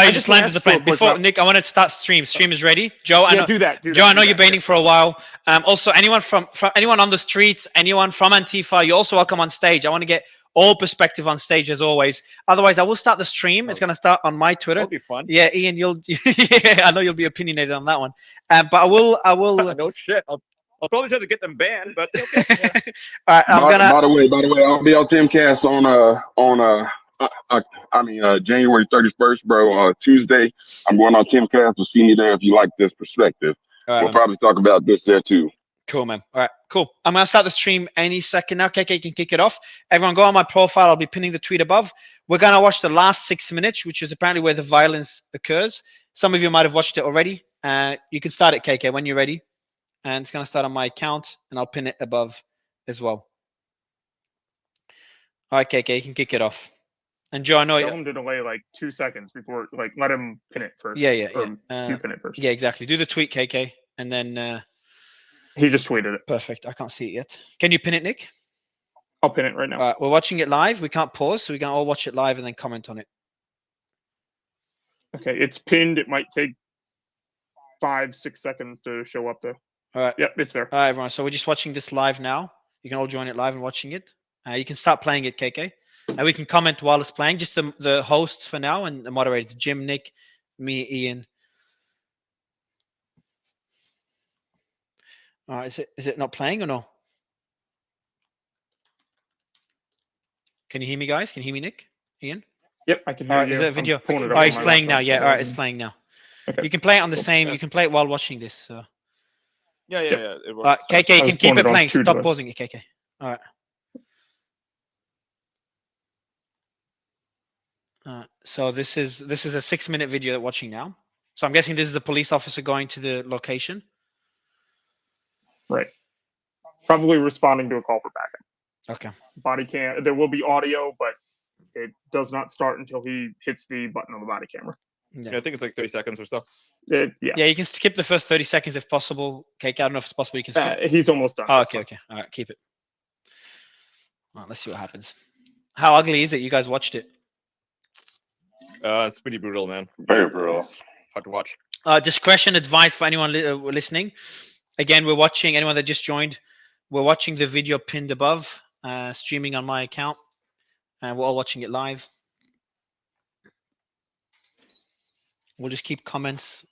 You just landed the plane. Before Nick, I want to start stream. Stream is ready. Joe, I know, do that. Joe, I know you're baiting for a while. Also, anyone from anyone on the streets, anyone from Antifa, you're also welcome on stage. I want to get all perspective on stage as always. Otherwise, I will start the stream. It's gonna start on my Twitter. That'll be fun. Yeah, Ian, you'll. Yeah, I know you'll be opinionated on that one. But I will. No shit. I'll probably try to get them banned, but okay. Yeah. All right, By the way, I'll be on Timcast on January 31st, bro. Tuesday. I'm going on Timcast, to see me there if you like this perspective. All right, we'll probably talk about this there too. Cool, man. All right, cool. I'm gonna start the stream any second now. KK can kick it off. Everyone go on my profile. I'll be pinning the tweet above. We're gonna watch the last 6 minutes, which is apparently where the violence occurs. Some of you might have watched it already. You can start it, KK, when you're ready. And it's gonna start on my account, and I'll pin it above as well. All right, KK, you can kick it off. And Joe, I know tell him to delay like 2 seconds before, like, let him pin it first. Yeah. You pin it first. Yeah, exactly. Do the tweet, KK, and then. He just tweeted it. Perfect. I can't see it yet. Can you pin it, Nick? I'll pin it right now. All right, we're watching it live. We can't pause, so we can all watch it live and then comment on it. Okay, it's pinned. It might take 5-6 seconds to show up there. All right. Yep, it's there. All right, everyone. So we're just watching this live now. You can all join it live and watching it. You can start playing it, KK. And we can comment while it's playing. Just the hosts for now and the moderators, Jim, Nick, me, Ian. All right, is it not playing or no? Can you hear me, guys? Can you hear me, Nick? Ian? Yep, I can hear you. Is it a video? It oh, it's playing now. Yeah, all right, it's playing now. Okay. You can play it on the same. You can play it while watching this. So. Yeah. It works. KK, you can keep it playing. Stop pausing it, KK. All right. So this is a 6-minute video that we're watching now. So I'm guessing this is a police officer going to the location. Right. Probably responding to a call for backup. Okay. Body cam. There will be audio, but it does not start until he hits the button on the body camera. Yeah, I think it's like 30 seconds or so. Yeah, you can skip the first 30 seconds if possible. Okay, I don't know if it's possible. You can skip. He's almost done. Oh, okay. All right, keep it. All right, let's see what happens. How ugly is it? You guys watched it? It's pretty brutal, man. Very brutal. It's hard to watch. Discretion advised for anyone listening. Again, we're watching. Anyone that just joined, We're watching the video pinned above, streaming on my account, and we're all watching it live. We'll just keep comments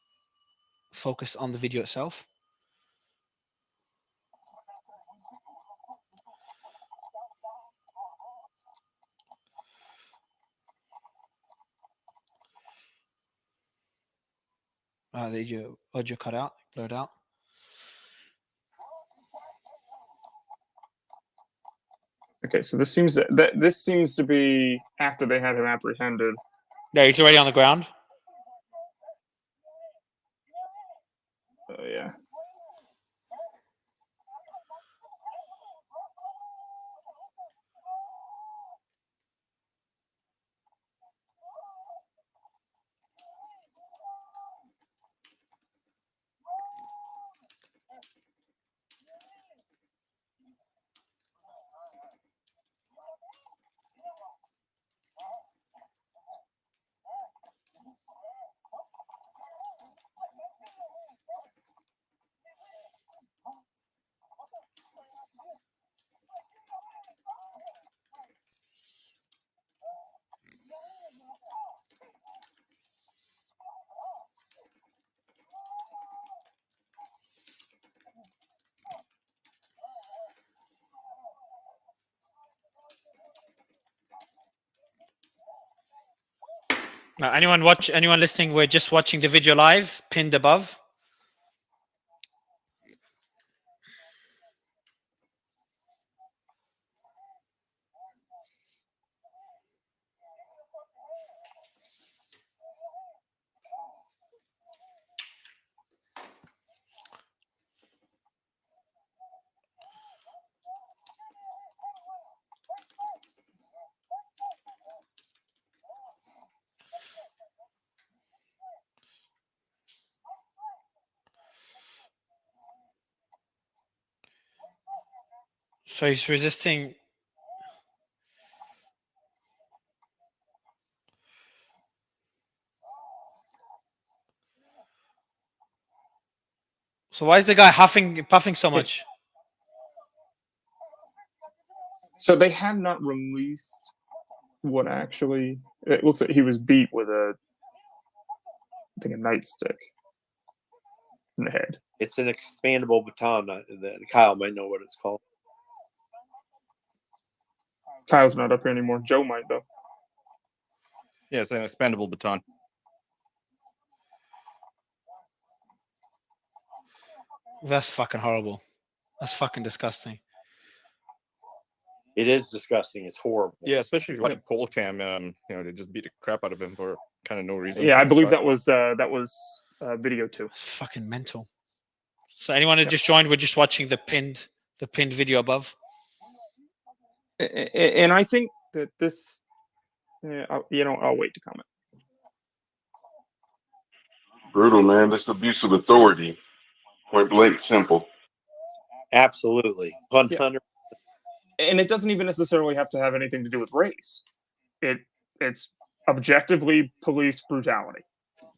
focused on the video itself. The audio cut out, blurred out. Okay, so this seems to be after they had him apprehended. Yeah, he's already on the ground. Oh yeah. Anyone listening? We're just watching the video live, pinned above. So he's resisting. So why is the guy puffing so much? So they had not released what actually. It looks like he was beat with I think a nightstick in the head. It's an expandable baton that Kyle might know what it's called. Kyle's not up here anymore. Joe might though. Yeah, it's an expandable baton. That's fucking horrible. That's fucking disgusting. It is disgusting. It's horrible. Yeah, especially if you watch pole cam. They just beat the crap out of him for kind of no reason. Yeah, I believe that was video too. It's fucking mental. So anyone who just joined, we're just watching the pinned video above. And I think that this, I'll wait to comment. Brutal, man. This abuse of authority. Point blank, simple. Absolutely. 100. And it doesn't even necessarily have to have anything to do with race. It's objectively police brutality.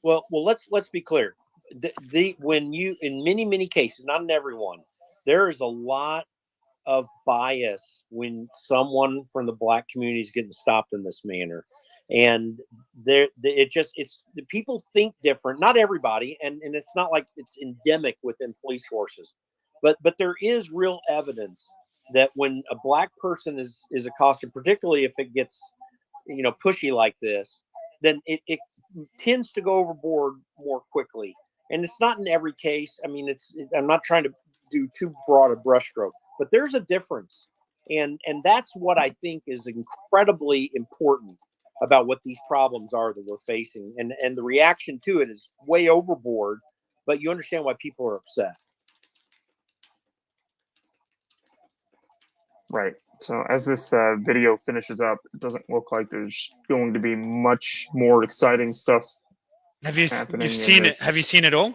Well, let's be clear. When you, in many cases, not in everyone, there is a lot of bias when someone from the Black community is getting stopped in this manner, and it's people think different. Not everybody, and it's not like it's endemic within police forces, but there is real evidence that when a Black person is accosted, particularly if it gets pushy like this, then it tends to go overboard more quickly. And it's not in every case. I mean, I'm not trying to do too broad a brushstroke, but there's a difference. And that's what I think is incredibly important about what these problems are that we're facing. And the reaction to it is way overboard, but you understand why people are upset. Right. So as this video finishes up, it doesn't look like there's going to be much more exciting stuff. Have you seen it? Have you seen it all?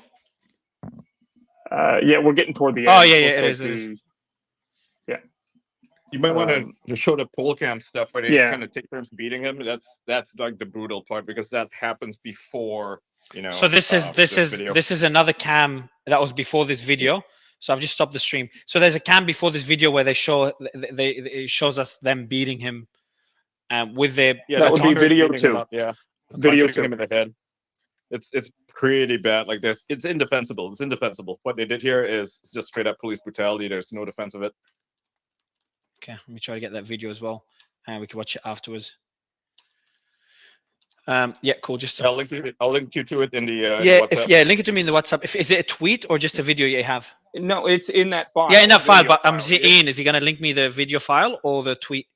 Yeah, we're getting toward the end. Oh yeah, it is. Yeah. You might want to show the pole cam stuff where they kind of take turns beating him. That's like the brutal part because that happens before So this is another cam that was before this video. So I've just stopped the stream. So there's a cam before this video where they show it shows us them beating him with their that would be video beating him 2. up, yeah, Video punching 2. him in the head. It's pretty bad. Like it's indefensible. It's indefensible. What they did here is just straight up police brutality. There's no defense of it. Okay, let me try to get that video as well, and we can watch it afterwards. Yeah, cool. Just I'll link you to it in the yeah, WhatsApp. link it to me in the WhatsApp. Is it a tweet or just a video you have? No, it's in that file. Yeah, in that file. But file, Ian, is he gonna link me the video file or the tweet?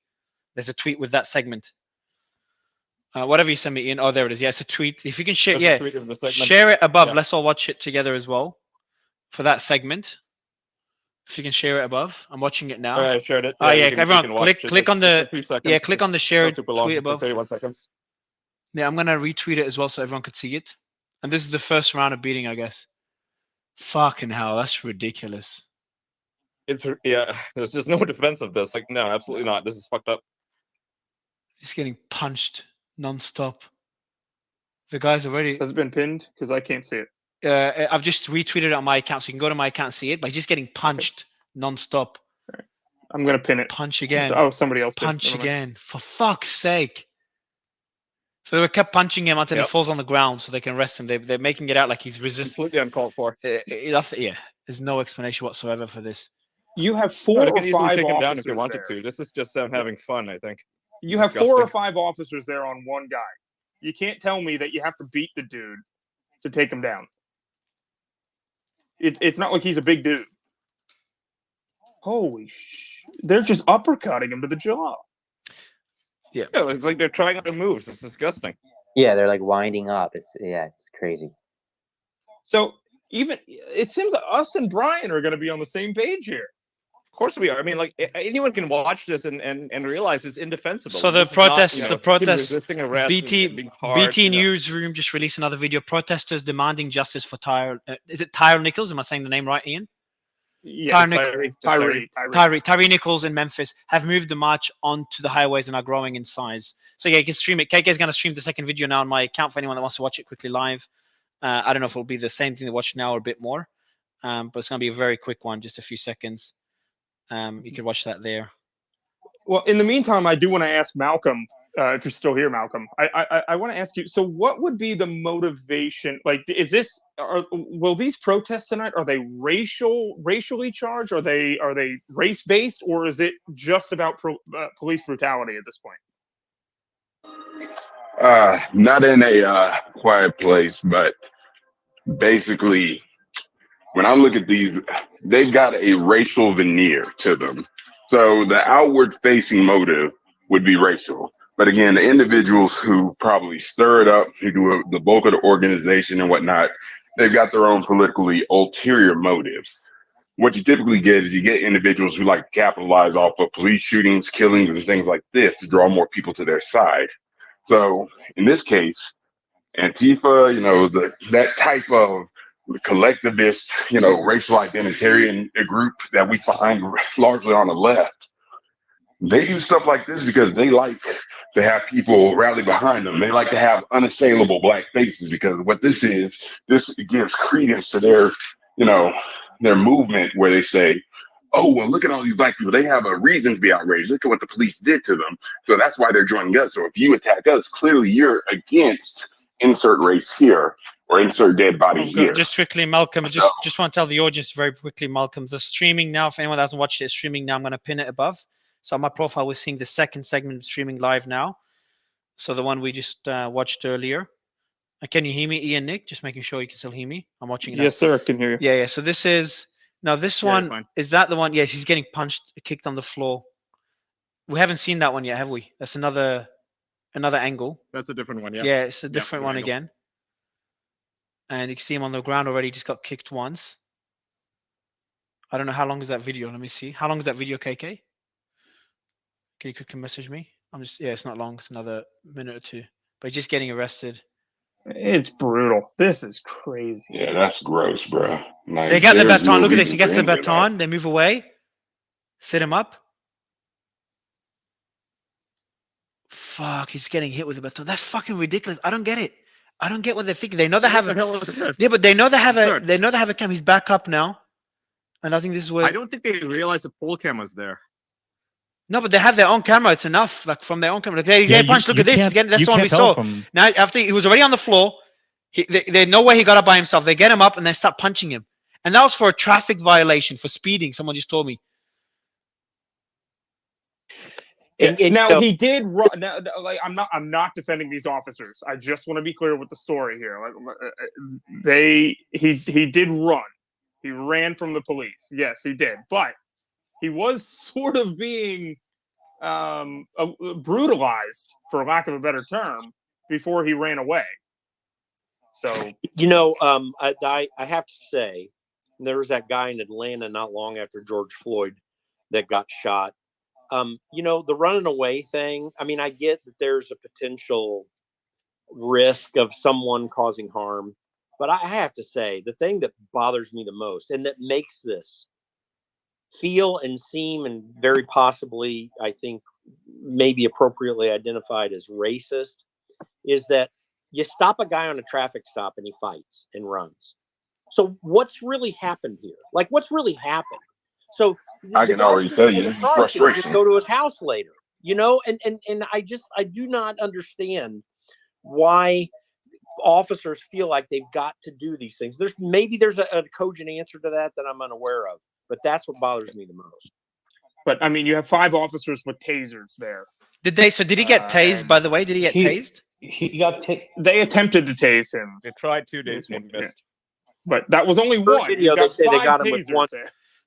There's a tweet with that segment. Whatever you send me, Ian. Oh, there it is. Yeah, it's a tweet. If you can share, share it above. Yeah. Let's all watch it together as well for that segment. If you can share it above, I'm watching it now. I shared it. Oh yeah, everyone, click on the click on the share tweet above. 31 seconds. Yeah, I'm gonna retweet it as well so everyone could see it. And this is the first round of beating, I guess. Fucking hell, that's ridiculous. It's there's just no defense of this. Like, no, absolutely not. This is fucked up. He's getting punched non-stop. The guy's already has it been pinned because I can't see it. I've just retweeted it on my account, so you can go to my account and see it. But he's just getting punched non-stop. Right. I'm gonna pin it. Punch again. Oh, somebody else. Punch again. For fuck's sake. So they kept punching him until he falls on the ground, so they can arrest him. They're making it out like he's resisting. Completely uncalled for. Yeah, there's no explanation whatsoever for this. You have 4 or 5 take him down officers if you wanted there. to. This is just them having fun, I think. You have 4 or 5 officers there on one guy. You can't tell me that you have to beat the dude to take him down. It's not like he's a big dude. Holy they're just uppercutting him to the jaw. Yeah, it's like they're trying other moves. It's disgusting. Yeah, they're like winding up. It's crazy. So even it seems like us and Brian are going to be on the same page here. Of course we are. I mean, like anyone can watch this and realize it's indefensible. So the protests, arrest BT Newsroom just released another video. Protesters demanding justice for Tyre. Is it Tyre Nichols? Am I saying the name right, Ian? Yes, Tyre Nichols in Memphis have moved the march onto the highways and are growing in size. So yeah, you can stream it. KK is going to stream the second video now on my account for anyone that wants to watch it quickly live. I don't know if it'll be the same thing to watch now or a bit more, but it's going to be a very quick one, just a few seconds. You can watch that there. Well, in the meantime, I do want to ask Malcolm, if you're still here, Malcolm. I want to ask you. So, what would be the motivation? Like, will these protests tonight? Are they racially charged? Are they race based, or is it just about police brutality at this point? Not in a quiet place, but basically, when I look at these, they've got a racial veneer to them. So the outward facing motive would be racial. But again, the individuals who probably stir it up, who do the bulk of the organization and whatnot, they've got their own politically ulterior motives. What you typically get is you get individuals who like to capitalize off of police shootings, killings, and things like this to draw more people to their side. So in this case, Antifa, that type of collectivist, racial identitarian group that we find largely on the left, they do stuff like this because they like to have people rally behind them. They like to have unassailable black faces because what this gives credence to their, their movement where they say, oh, well, look at all these black people. They have a reason to be outraged. Look at what the police did to them. So that's why they're joining us. So if you attack us, clearly you're against insert race here. Or insert dead body here. Just quickly, Malcolm, just want to tell the audience very quickly, Malcolm, the streaming now, if anyone hasn't watched it, it's streaming now. I'm going to pin it above. So on my profile, we're seeing the second segment streaming live now. So the one we just watched earlier. Can you hear me, Ian, Nick? Just making sure you can still hear me. I'm watching it. Yes, sir, I can hear you. Yeah. So this is, now this one, is that the one? Yes, he's getting kicked on the floor. We haven't seen that one yet, have we? That's another angle. That's a different one, yeah. Yeah, it's a different one again. And you can see him on the ground already. Just got kicked once. I don't know how long is that video. Let me see. How long is that video, KK? Can you quickly message me? It's not long. It's another minute or two. But he's just getting arrested. It's brutal. This is crazy. Yeah, that's gross, bro. Like, they got the baton. Look at this. He gets the baton. They move away. Sit him up. Fuck, he's getting hit with the baton. That's fucking ridiculous. I don't get it. I don't get what they're thinking. They know they have but they know they have a cam. He's back up now. And I think this is where I don't think they realized the poll cam was there. No, but they have their own camera. It's enough, like from their own camera. Like, hey, punch! Look at this. Again, that's the one we saw. Now, after he was already on the floor, they know where he got up by himself. They get him up and they start punching him. And that was for a traffic violation for speeding. Someone just told me. Now he did run. Now, like I'm not defending these officers. I just want to be clear with the story here. Like, he did run. He ran from the police. Yes, he did. But he was sort of being brutalized, for lack of a better term, before he ran away. So I have to say, there was that guy in Atlanta not long after George Floyd that got shot. The running away thing, I mean, I get that there's a potential risk of someone causing harm, but I have to say, the thing that bothers me the most and that makes this feel and seem and very possibly, I think, maybe appropriately identified as racist is that you stop a guy on a traffic stop and he fights and runs. So what's really happened here? Like, what's really happened? So I can already tell you, frustration. Just go to his house later, and I do not understand why officers feel like they've got to do these things. There's a cogent answer to that I'm unaware of, but that's what bothers me the most. But I mean, you have 5 officers with tasers there. Did he get tased? By the way, did he get tased? He got. They attempted to tase him. They tried 2 days, one missed. But that was only one. Video, they say they got him with one.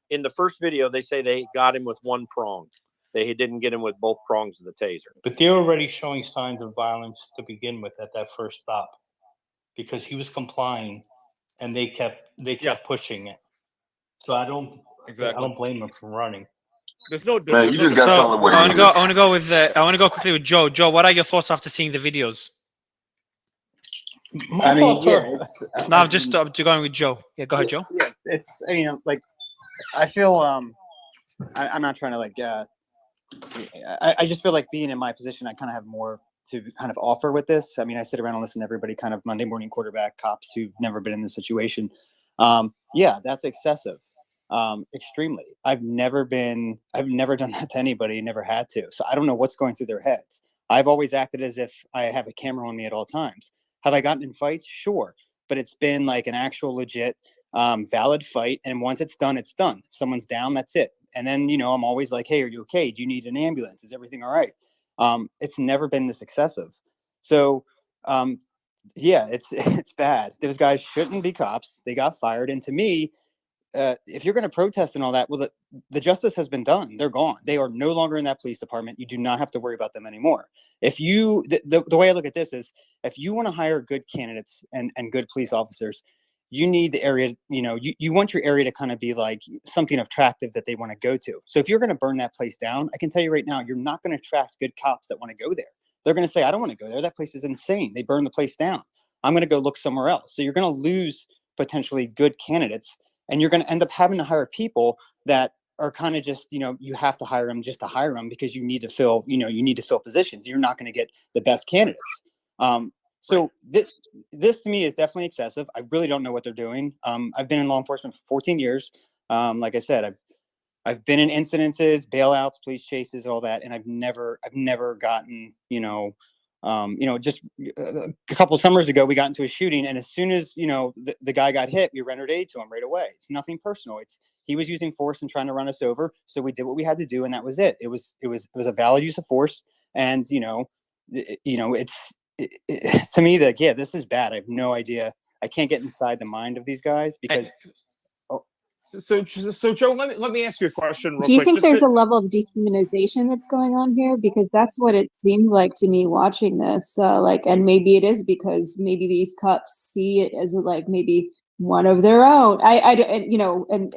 In the first video, they say they got him with one prong. They didn't get him with both prongs of the taser. But they're already showing signs of violence to begin with at that first stop, because he was complying, and they kept pushing it. So I don't blame him for running. There's no. Man, you just got to tell him what I want to go quickly with Joe. Joe, what are your thoughts after seeing the videos? I mean, I'm just going with Joe. Yeah, go ahead, Joe. Yeah, it's I feel I'm not trying to I just feel like being in my position, I kind of have more to kind of offer with this. I mean, I sit around and listen to everybody kind of Monday morning quarterback cops who've never been in this situation. Yeah, that's excessive. Extremely. I've never done that to anybody, never had to. So I don't know what's going through their heads. I've always acted as if I have a camera on me at all times. Have I gotten in fights? Sure. But it's been like an actual legit valid fight. And once it's done, it's done. If someone's down, that's it. And then, I'm always like, hey, are you okay? Do you need an ambulance? Is everything all right? It's never been this excessive. So, yeah, it's bad. Those guys shouldn't be cops. They got fired. And to me, if you're going to protest and all that, well, the justice has been done. They're gone. They are no longer in that police department. You do not have to worry about them anymore. If you, the way I look at this is, if you want to hire good candidates and good police officers, you need the area, you want your area to kind of be like something attractive that they want to go to. So if you're going to burn that place down, I can tell you right now, you're not going to attract good cops that want to go there. They're going to say, I don't want to go there. That place is insane. They burned the place down. I'm going to go look somewhere else. So you're going to lose potentially good candidates, and you're going to end up having to hire people that are kind of just, you have to hire them just to hire them because you need to fill, you need to fill positions. You're not going to get the best candidates. So this to me is definitely excessive. I really don't know what they're doing. I've been in law enforcement for 14 years. Like I said, I've been in incidences, bailouts, police chases, all that, and I've never gotten, just a couple of summers ago, we got into a shooting, and as soon as the guy got hit, we rendered aid to him right away. It's nothing personal. He was using force and trying to run us over, so we did what we had to do, and that was it. It was a valid use of force, and to me, that this is bad. I have no idea. I can't get inside the mind of these guys because. So Joe, let me ask you a question real quick. Do you think there's a level of dehumanization that's going on here? Because that's what it seemed like to me watching this. And maybe it is because maybe these cops see it as like maybe one of their own. And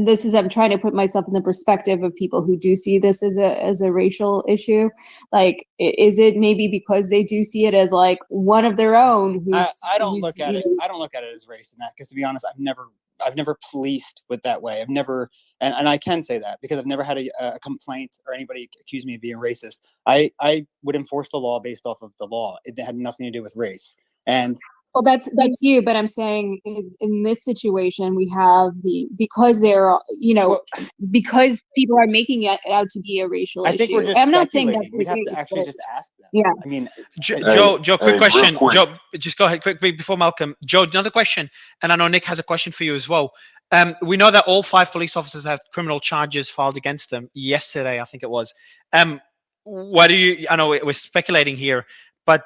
this is, I'm trying to put myself in the perspective of people who do see this as a racial issue. Like, is it maybe because they do see it as like one of their own? I don't look at it as race in that, because to be honest, I've never policed with that way. I've never, and I can say that because I've never had a complaint or anybody accuse me of being racist. I would enforce the law based off of the law. It had nothing to do with race. And Well, that's you, but I'm saying in this situation we have because they're because people are making it out to be a racial issue. I think we're just I'm not saying that's speculating. We'd have to actually just ask them. Yeah. I mean, Joe, quick question. Joe, just go ahead quick before Malcolm. Joe, another question, and I know Nick has a question for you as well. We know that all 5 police officers have criminal charges filed against them yesterday, I think it was. What do you? I know we're speculating here, but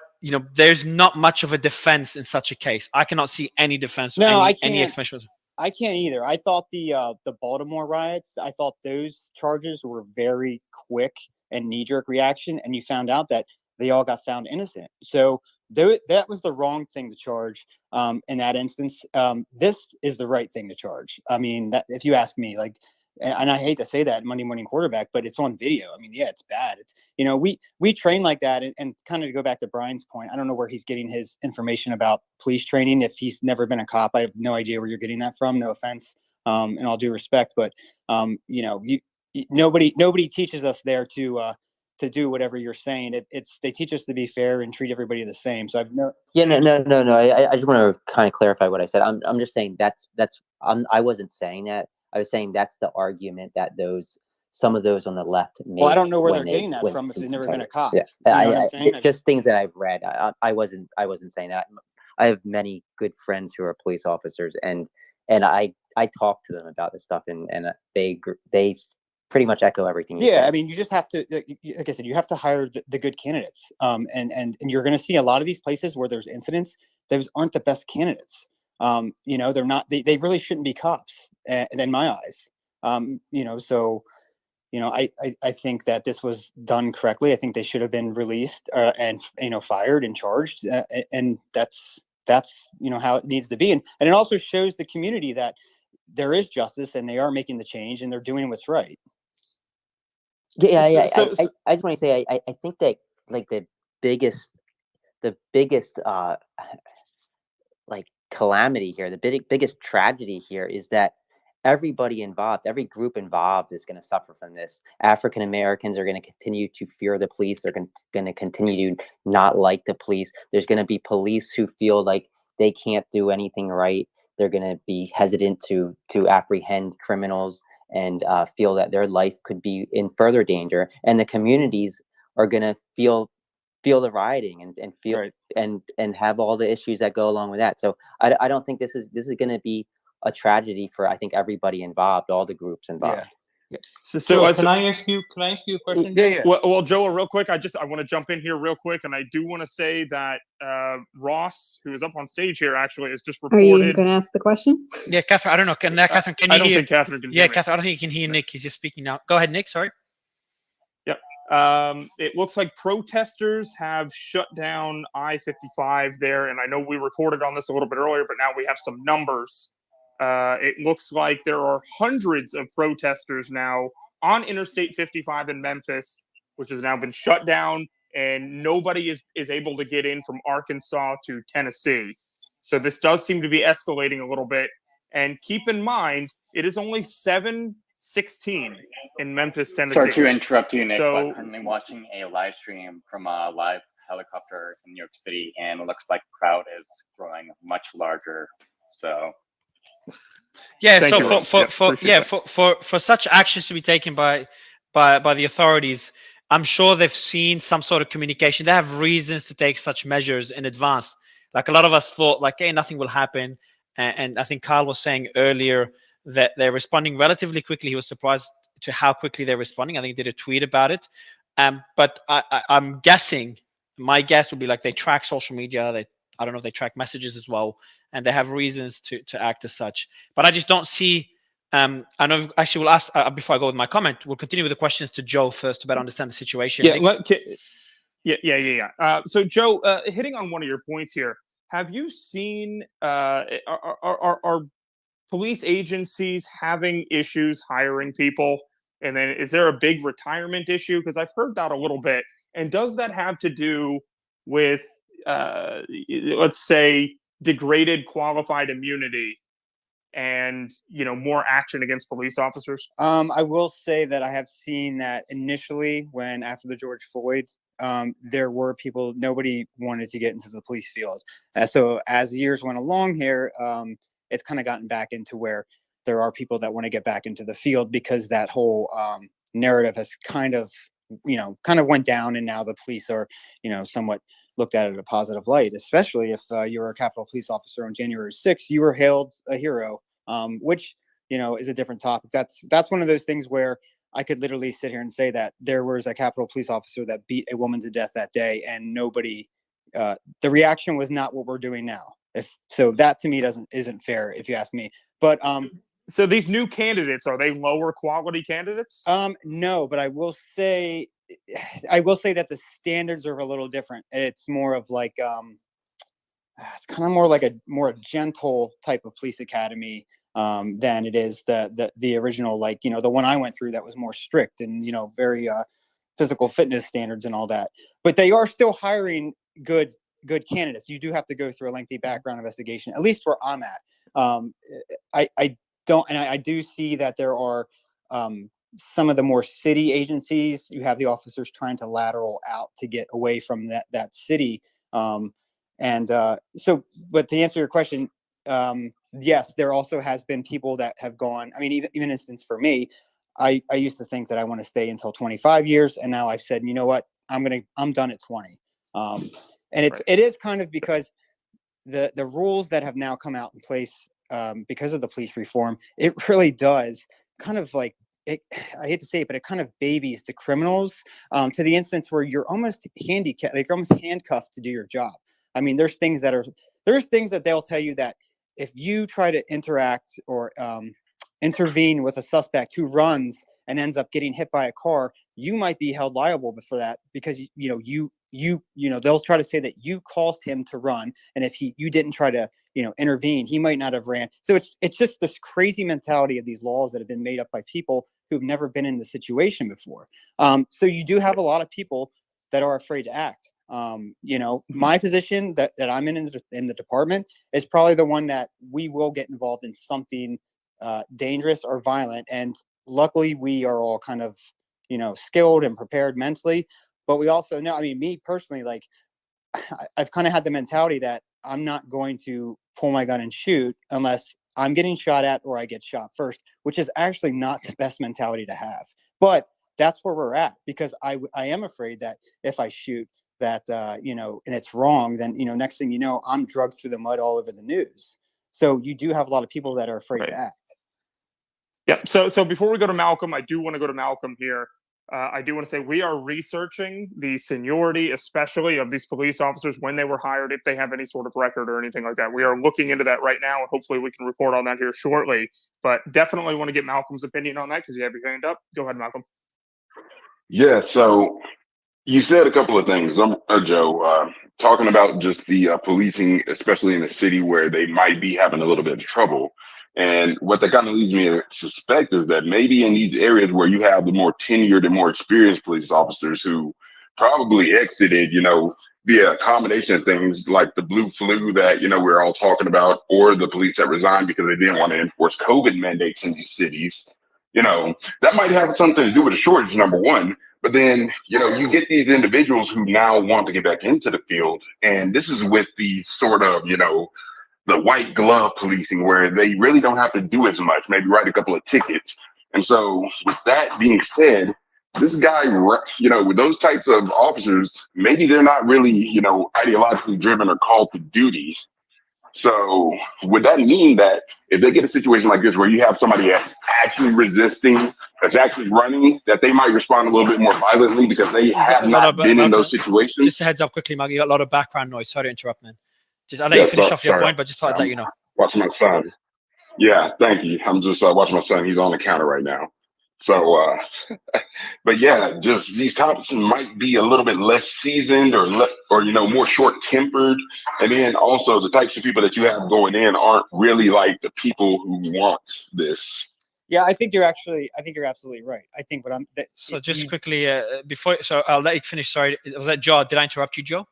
there's not much of a defense in such a case. I cannot see any defense. No, I any can't. explanation. I can't either. I thought the Baltimore riots, I thought those charges were very quick and knee-jerk reaction, and you found out that they all got found innocent. So that was the wrong thing to charge in that instance. This is the right thing to charge. I mean, if you ask me, like, and I hate to say that Monday morning quarterback, but it's on video. I mean, yeah, it's bad. It's, we train like that. And kind of to go back to Brian's point, I don't know where he's getting his information about police training. If he's never been a cop, I have no idea where you're getting that from. No offense. And all due respect, but nobody teaches us there to do whatever you're saying. They teach us to be fair and treat everybody the same. So no. I just want to kind of clarify what I said. I'm just saying I wasn't saying that. I was saying that's the argument that some of those on the left made. Well, I don't know where they're getting that from if they've never been a cop. Yeah, you know what I'm saying? Just things that I've read. I wasn't saying that. I have many good friends who are police officers, and I talk to them about this stuff, and they pretty much echo everything you said. I mean, you just have to, like I said, you have to hire the good candidates. And you're going to see a lot of these places where there's incidents, those aren't the best candidates. They're not, they really shouldn't be cops in my eyes. So, I think that this was done correctly. I think they should have been released and, fired and charged. And that's how it needs to be. And it also shows the community that there is justice and they are making the change and they're doing what's right. I just want to say, I think that like the biggest like calamity here, the biggest tragedy here is that everybody involved, every group involved is going to suffer from this. African Americans are going to continue to fear the police. They're going to continue to not like the police. There's going to be police who feel like they can't do anything right. They're going to be hesitant to apprehend criminals and feel that their life could be in further danger. And the communities are going to feel the rioting and feel right. and have all the issues that go along with that. So I don't think this is going to be a tragedy for, I think, everybody involved, all the groups involved. Yeah. So can I ask you a question? Yeah. Well, Joe, real quick, I want to jump in here real quick, and I do want to say that Ross, who is up on stage here, actually is just reported. Are you going to ask the question? Yeah, Catherine. I don't know. Catherine, can you hear? I don't think Catherine can hear me. Catherine, I don't think you can hear Nick. He's just speaking now. Go ahead, Nick. Sorry. Yep. It looks like protesters have shut down I-55 there, and I know we reported on this a little bit earlier, but now we have some numbers. It looks like there are hundreds of protesters now on Interstate 55 in Memphis, which has now been shut down, and nobody is able to get in from Arkansas to Tennessee. So this does seem to be escalating a little bit. And keep in mind, it is only 7:16 in Memphis, Tennessee. Sorry to interrupt you, Nick, So, but currently watching a live stream from a live helicopter in New York City, and it looks like the crowd is growing much larger. So. Yeah. Thank So you, for such actions to be taken by the authorities, I'm sure they've seen some sort of communication. They have reasons to take such measures in advance. Like a lot of us thought, like, hey, nothing will happen. And I think Carl was saying earlier that they're responding relatively quickly. He was surprised to how quickly they're responding. I think he did a tweet about it. But I'm guessing, my guess would be like they track social media. I don't know if they track messages as well, and they have reasons to act as such. But I just don't see. I know. Actually, we'll ask before I go with my comment. We'll continue with the questions to Joe first to better understand the situation. Yeah. So, Joe, hitting on one of your points here, have you seen are police agencies having issues hiring people? And then is there a big retirement issue? Because I've heard that a little bit. And does that have to do with let's say degraded qualified immunity and more action against police officers? I will say that I have seen that initially after the George Floyd, there were people, nobody wanted to get into the police field. So as years went along here, it's kind of gotten back into where there are people that want to get back into the field, because that whole narrative has kind of went down, and now the police are, somewhat looked at it a positive light, especially if you were a Capitol Police officer on January 6th, you were hailed a hero, which, is a different topic. That's one of those things where I could literally sit here and say that there was a Capitol Police officer that beat a woman to death that day, and nobody, the reaction was not what we're doing now. So that to me isn't fair, if you ask me. But so these new candidates, are they lower quality candidates? No, but I will say that the standards are a little different. It's more of like it's kind of more like a gentle type of police academy than it is the original, like, the one I went through that was more strict and, very physical fitness standards and all that. But they are still hiring good candidates. You do have to go through a lengthy background investigation, at least where I'm at. I do see that there are some of the more city agencies, you have the officers trying to lateral out to get away from that city. But to answer your question, yes, there also has been people that have gone. I mean, even instance for me, I used to think that I want to stay until 25 years, and now I've said, you know what, I'm done at 20. And it is kind of because the rules that have now come out in place because of the police reform, it really does kind of like, I hate to say it, but it kind of babies the criminals to the instance where you're almost handicapped, like you're almost handcuffed to do your job. I mean, there's things that they'll tell you that if you try to interact or intervene with a suspect who runs and ends up getting hit by a car, you might be held liable for that, because they'll try to say that you caused him to run, and if you didn't try to intervene, he might not have ran. So it's just this crazy mentality of these laws that have been made up by people who've never been in the situation before. So you do have a lot of people that are afraid to act. My position that I'm in the department is probably the one that we will get involved in something dangerous or violent, and luckily we are all kind of skilled and prepared mentally. But we also know, I mean, me personally, like I've kind of had the mentality that I'm not going to pull my gun and shoot unless I'm getting shot at or I get shot first, which is actually not the best mentality to have. But that's where we're at, because I am afraid that if I shoot that, and it's wrong, then, next thing you know, I'm drugged through the mud all over the news. So you do have a lot of people that are afraid to act. Yeah. So before we go to Malcolm, I do want to go to Malcolm here. I do want to say we are researching the seniority, especially of these police officers, when they were hired, if they have any sort of record or anything like that. We are looking into that right now, and hopefully we can report on that here shortly. But definitely want to get Malcolm's opinion on that, because you have your hand up. Go ahead, Malcolm. Yeah, so you said a couple of things, Joe, talking about just the policing, especially in a city where they might be having a little bit of trouble. And what that kind of leads me to suspect is that maybe in these areas where you have the more tenured and more experienced police officers who probably exited, via a combination of things like the blue flu that, we're all talking about, or the police that resigned because they didn't want to enforce COVID mandates in these cities, that might have something to do with a shortage, number one. But then, you get these individuals who now want to get back into the field. And this is with the sort of, the white glove policing, where they really don't have to do as much, maybe write a couple of tickets. And so with that being said, this guy, with those types of officers, maybe they're not really, ideologically driven or called to duty. So would that mean that if they get a situation like this where you have somebody that's actually resisting, that's actually running, that they might respond a little bit more violently because they have not been in those situations? Just a heads up quickly, Mark, you got a lot of background noise. Sorry to interrupt, man. I'll let you finish off your point, but just thought I'd let you know. Watching my son. Yeah, thank you. I'm just watching my son. He's on the counter right now. So, but yeah, just these cops might be a little bit less seasoned or more short-tempered. And then also the types of people that you have going in aren't really like the people who want this. Yeah, I think you're absolutely right. I think quickly before, so I'll let you finish. Sorry, was that Joe? Did I interrupt you, Joe?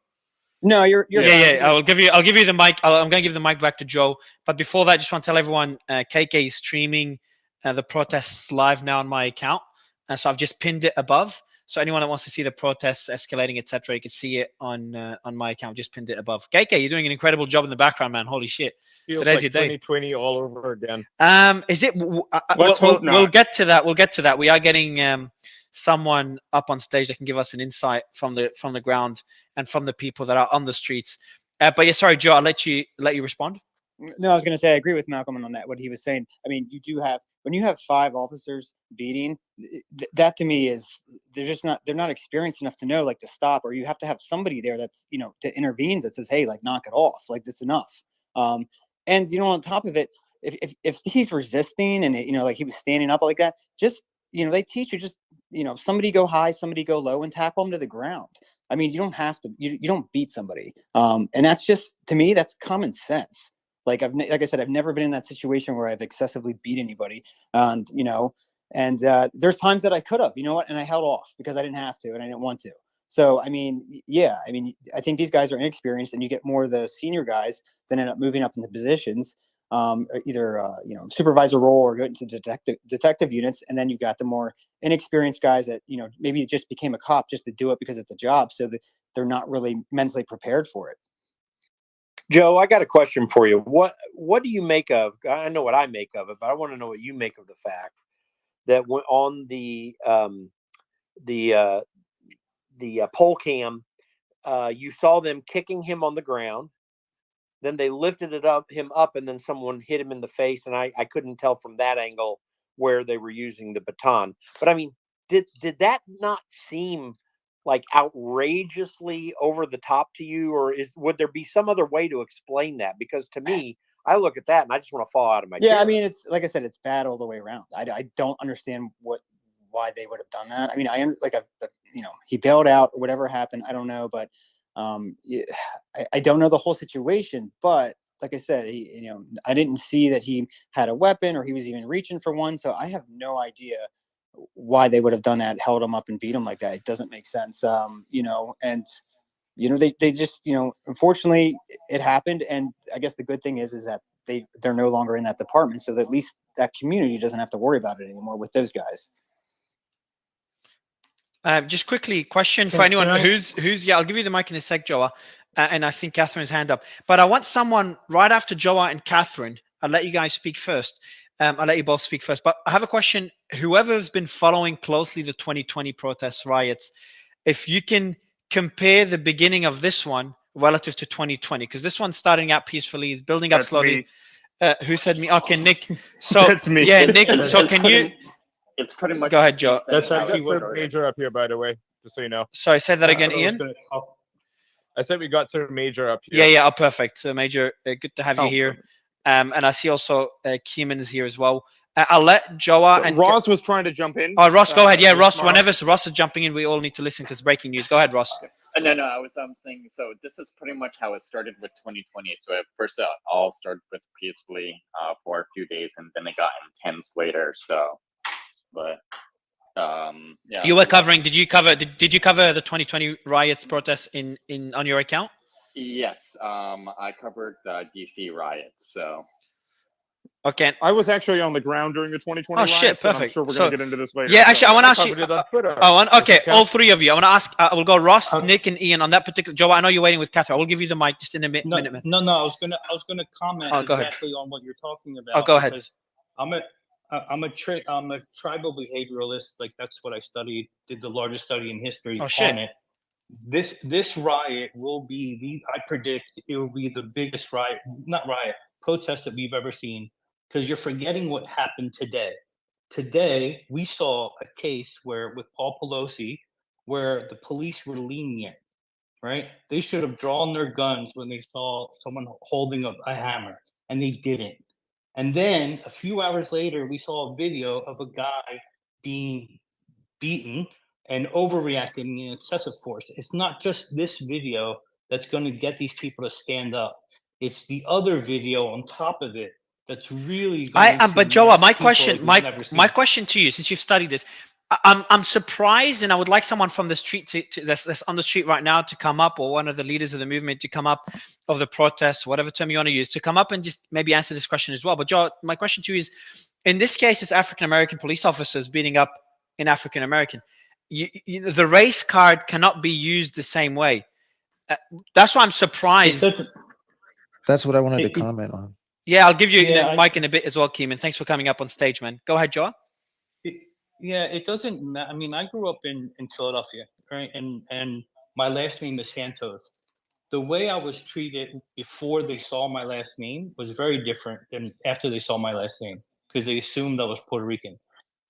No, you're yeah. I'll give you the mic. I'm going to give the mic back to Joe. But before that, I just want to tell everyone, KK is streaming the protests live now on my account, and so I've just pinned it above. So anyone that wants to see the protests escalating, etc., you can see it on my account. Just pinned it above. KK, you're doing an incredible job in the background, man. Holy shit! Feels Today's like your day. 2020 all over again. Is it? Let's hope not. We'll get to that. We'll get to that. We are getting someone up on stage that can give us an insight from the ground and from the people that are on the streets. But yeah, sorry, Joe, I'll let you respond. No, I was going to say I agree with Malcolm on that. What he was saying. I mean, you do have when you have 5 officers beating. That to me is they're not experienced enough to know like to stop, or you have to have somebody there that's that intervenes that says, hey, like knock it off, like this enough. And on top of it, if he's resisting and like he was standing up like that, just they teach you just somebody go high, somebody go low, and tackle them to the ground. I mean, you don't have to you don't beat somebody, and that's just to me that's common sense. Like I said, I've never been in that situation where I've excessively beat anybody, and there's times that I could have, and I held off because I didn't have to and I didn't want to. So, I mean, yeah, I think these guys are inexperienced, and you get more of the senior guys that end up moving up into positions, either, supervisor role or go into detective units. And then you got the more inexperienced guys that, maybe just became a cop just to do it because it's a job. So that they're not really mentally prepared for it. Joe, I got a question for you. What do you make of? I know what I make of it, but I want to know what you make of the fact that on the poll cam, you saw them kicking him on the ground. Then they lifted him up, and then someone hit him in the face. And I couldn't tell from that angle where they were using the baton. But I mean, did that not seem like outrageously over the top to you, or would there be some other way to explain that? Because to me, I look at that and I just want to fall out of my chair. I mean, it's like I said, it's bad all the way around. I don't understand why they would have done that. I mean, he bailed out or whatever happened. I don't know, but I don't know the whole situation. But like I said, I didn't see that he had a weapon or he was even reaching for one. So I have no idea why they would have done that, held him up and beat him like that. It doesn't make sense. They just, unfortunately it happened. And I guess the good thing is that they're no longer in that department. So that at least that community doesn't have to worry about it anymore with those guys. Just quickly, question for anyone who's I'll give you the mic in a sec, Joa. And I think Catherine's hand up. But I want someone right after Joa and Catherine. I'll let you guys speak first. I'll let you both speak first. But I have a question. Whoever's been following closely the 2020 protests, riots, if you can compare the beginning of this one relative to 2020, because this one's starting out peacefully, is building up slowly. Who said me? Okay, Nick. So that's me. Yeah, Nick. So can you? It's pretty much. Go ahead, Joe. That's actually Sir Major up here, by the way, just so you know. Sorry, say that again, Ian. I said we got Sir Major up here. Yeah. Oh, perfect. So Major, good to have you here. And I see also Keeman is here as well. I'll let Joa and Ross was trying to jump in. Oh, Ross, go ahead. Yeah, Ross. Whenever Ross is jumping in, we all need to listen because breaking news. Go ahead, Ross. No, I was saying. So this is pretty much how it started with 2020. So at first, it all started with peacefully for a few days, and then it got intense later. So, but yeah. You were covering. Did you cover the 2020 riots protests on your account? Yes, I covered the DC riots. So. Okay. I was actually on the ground during the 2020 riots. Shit, perfect. I'm sure we're going to get into this later. Yeah, actually, I want to ask you. Okay, all three of you. I want to ask. We'll go Ross, Nick, and Ian on that particular. Joe, I know you're waiting with Catherine. I will give you the mic just in a minute. No. I was gonna comment exactly on what you're talking about. Oh, go ahead. I'm a tribal behavioralist. Like that's what I studied. Did the largest study in history on it. This riot will be I predict it will be the biggest protest that we've ever seen. Because you're forgetting what happened today. Today, we saw a case with Paul Pelosi, where the police were lenient, right? They should have drawn their guns when they saw someone holding a hammer, and they didn't. And then a few hours later, we saw a video of a guy being beaten and overreacting in excessive force. It's not just this video that's going to get these people to stand up. It's the other video on top of it. That's really. But Joa, my question to you, since you've studied this, I'm surprised, and I would like someone from the street that's on the street right now to come up, or one of the leaders of the movement to come up, of the protests, whatever term you want to use, to come up and just maybe answer this question as well. But Joe, my question to you is, in this case, it's African American police officers beating up an African American. The race card cannot be used the same way. That's why I'm surprised. That's what I wanted to comment on. Yeah, I'll give you the mic in a bit as well, Keeman. Thanks for coming up on stage, man. Go ahead, Joe. Yeah, it doesn't matter. I mean, I grew up in Philadelphia, right? And my last name is Santos. The way I was treated before they saw my last name was very different than after they saw my last name, because they assumed I was Puerto Rican.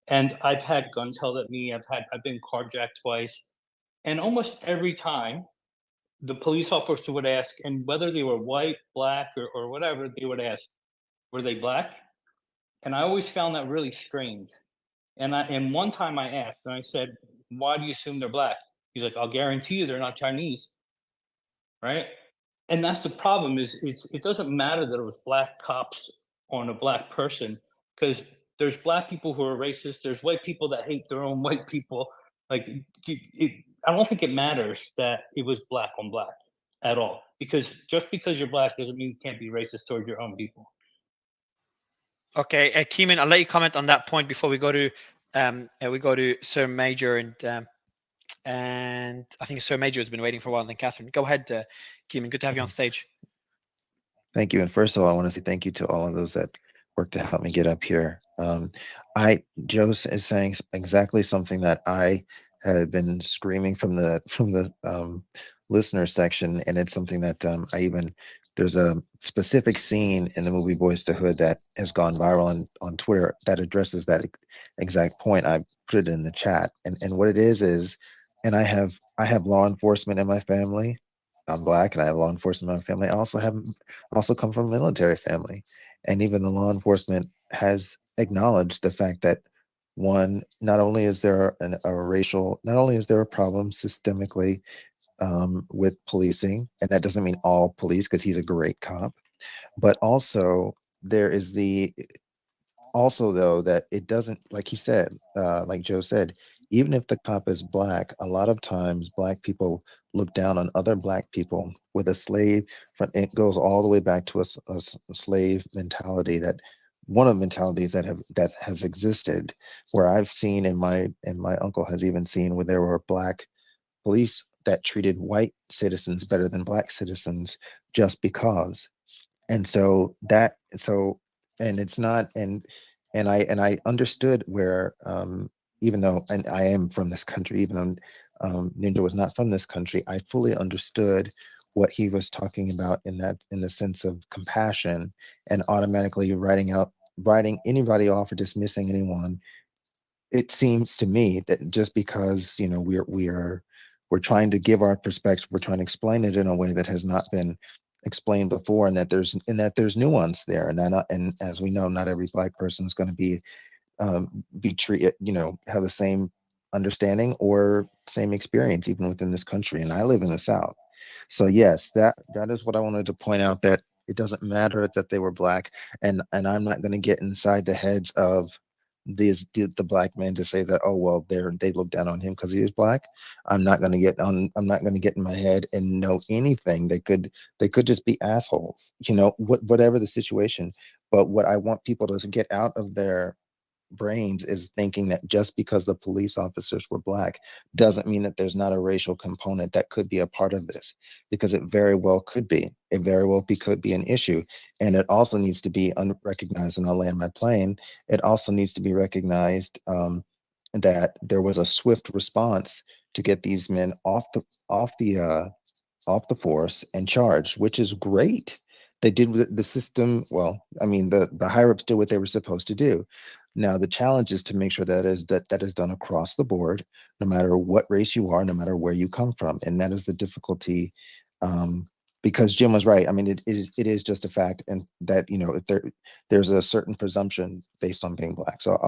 And I've had guns held at me. I've been carjacked twice, and almost every time, the police officer would ask, and whether they were white, black, or whatever, they would ask, were they black? And I always found that really strange. And one time I asked, and I said, why do you assume they're black? He's like, I'll guarantee you they're not Chinese, right? And that's the problem, is it doesn't matter that it was black cops on a black person, because there's black people who are racist. There's white people that hate their own white people. Like, I don't think it matters that it was black on black at all, because just because you're black doesn't mean you can't be racist towards your own people. Okay, Keeman, I'll let you comment on that point before we go to Sir Major, and I think Sir Major has been waiting for a while, and then Catherine. Go ahead, Keeman. Good to have you on stage. Thank you. And first of all, I want to say thank you to all of those that worked to help me get up here. Joe is saying exactly something that I had been screaming from the listener section, and it's something that there's a specific scene in the movie Boys to Hood that has gone viral on Twitter that addresses that exact point. I put it in the chat, and what it is, and I have law enforcement in my family. I'm black, and I have law enforcement in my family. I also come from a military family, and even the law enforcement has acknowledged the fact that, one, not only is there a problem systemically with policing, and that doesn't mean all police, because he's a great cop, but also there is though, that it doesn't, like he said, like Joe said, even if the cop is black, a lot of times black people look down on other black people with a slave. It goes all the way back to a slave mentality, that one of mentalities that has existed, where I've seen, and my uncle has even seen, where there were black police that treated white citizens better than black citizens just because. And it's not, and I understood where, even though, and I am from this country, even though Ninja was not from this country, I fully understood what he was talking about in the sense of compassion, and automatically writing anybody off or dismissing anyone. It seems to me that just because, we're trying to give our perspective, we're trying to explain it in a way that has not been explained before, and that there's nuance there, and as we know, not every black person is going to be treated, have the same understanding or same experience, even within this country. And I live in the South, so yes, that is what I wanted to point out, that it doesn't matter that they were black, and I'm not going to get inside the heads of the black men to say that, oh well, they look down on him because he is black. I'm not going to get in my head and know anything. They could just be assholes, whatever the situation. But what I want people to get out of their brains is thinking that just because the police officers were black doesn't mean that there's not a racial component that could be a part of this, because it very well could be. It very well could be an issue, and it also needs to be recognized. And I'll land my plane. It also needs to be recognized that there was a swift response to get these men off the force and charged, which is great. They did the system well. I mean, the higher ups did what they were supposed to do. Now the challenge is to make sure that is done across the board, no matter what race you are, no matter where you come from, and that is the difficulty. Because Jim was right. I mean, it is just a fact, and that if there's a certain presumption based on being black. So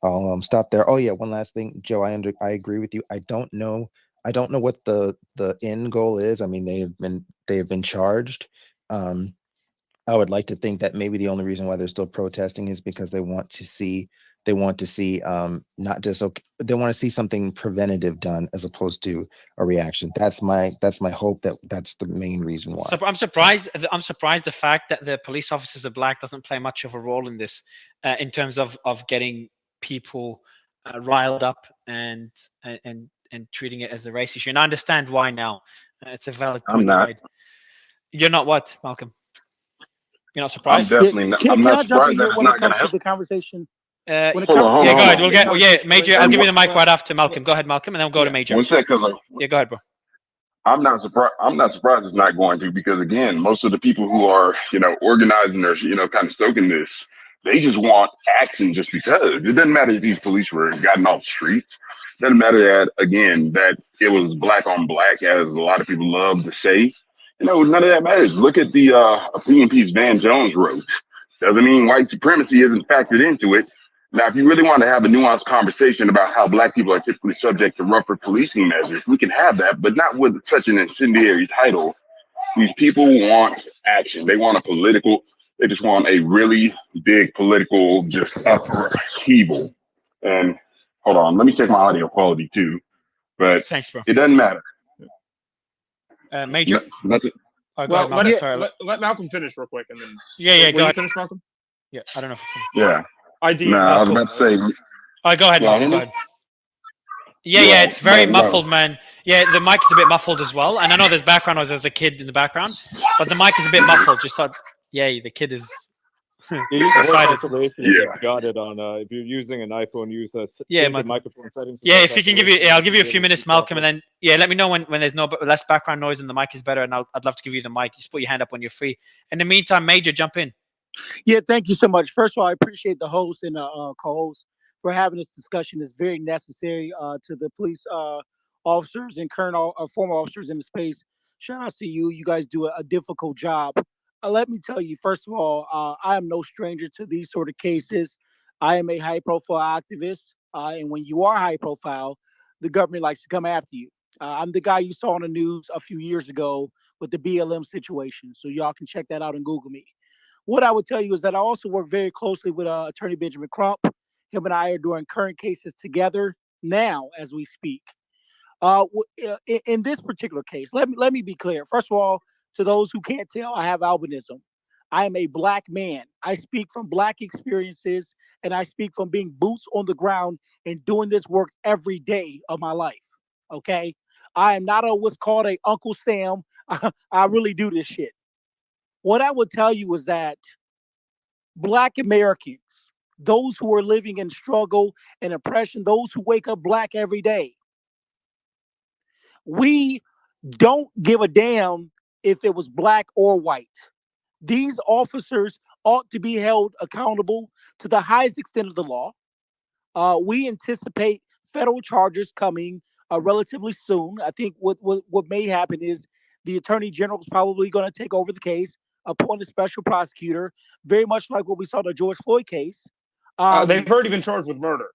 I'll stop there. Oh yeah, one last thing, Joe. I agree with you. I don't know what the end goal is. I mean, they have been charged. I would like to think that maybe the only reason why they're still protesting is because they want to see They want to see not just they want to see something preventative done as opposed to a reaction. That's my hope. That's the main reason why. So I'm surprised. I'm surprised the fact that the police officers are black doesn't play much of a role in this, in terms of getting people riled up and treating it as a race issue. And I understand why now. It's a valid point. I'm not. You're not what, Malcolm? You're not I'm surprised? definitely not. I'm Can not I jump in surprised that here it's when it not going comes to to help. the conversation? Yeah, When it go comes, Hold ahead. on. We'll get. Yeah, Major. I'll And give you one, the mic right after Malcolm. Go ahead, Malcolm, and then we'll go to Major. one sec, because Yeah, go ahead, bro. I'm not surprised. I'm not surprised it's not going to, because again, most of the people who are, organizing or, kind of stoking this, they just want action just because. It doesn't matter if these police were gotten off the streets. It doesn't matter that, again, that it was black on black, as a lot of people love to say. None of that matters. Look at the opinion piece Van Jones wrote. Doesn't mean white supremacy isn't factored into it. Now, if you really want to have a nuanced conversation about how black people are typically subject to rougher policing measures, we can have that, but not with such an incendiary title. These people want action. They want they just want a really big political just upheaval. And hold on, let me check my audio quality too. But thanks, bro. It doesn't matter. Major? Nothing. Oh, go ahead, Malcolm. Let Malcolm finish real quick, and then go ahead. Finish, Malcolm? Yeah, I don't know if it's finished. Yeah. I did. I was about to say. Oh, go ahead, Malcolm. Go ahead. Yeah, it's very muffled, man. Yeah, the mic is a bit muffled as well. And I know there's background noise, there's the kid in the background, but the mic is a bit muffled. Just thought, the kid is excited. If you got it on, if you're using an iPhone, use microphone settings. Yeah, if you can I'll give you a few minutes, Malcolm, and then let me know when there's less background noise and the mic is better, and I'd love to give you the mic. Just put your hand up when you're free. In the meantime, Major, jump in. Yeah, thank you so much. First of all, I appreciate the host and co-host for having this discussion. It's very necessary to the police officers and current former officers in the space. Shout out to you. You guys do a difficult job. Let me tell you, first of all, I am no stranger to these sort of cases. I am a high-profile activist, and when you are high-profile, the government likes to come after you. I'm the guy you saw on the news a few years ago with the BLM situation, so y'all can check that out and Google me. What I would tell you is that I also work very closely with Attorney Benjamin Crump. Him and I are doing current cases together now as we speak. In this particular case, let me be clear. First of all, to those who can't tell, I have albinism. I am a black man. I speak from black experiences, and I speak from being boots on the ground and doing this work every day of my life. Okay? I am not what's called a Uncle Sam. I really do this shit. What I would tell you is that Black Americans, those who are living in struggle and oppression, those who wake up black every day, we don't give a damn if it was black or white. These officers ought to be held accountable to the highest extent of the law. We anticipate federal charges coming relatively soon. I think what may happen is the Attorney General is probably going to take over the case, appoint a special prosecutor, very much like what we saw in the George Floyd case. They've already been charged with murder.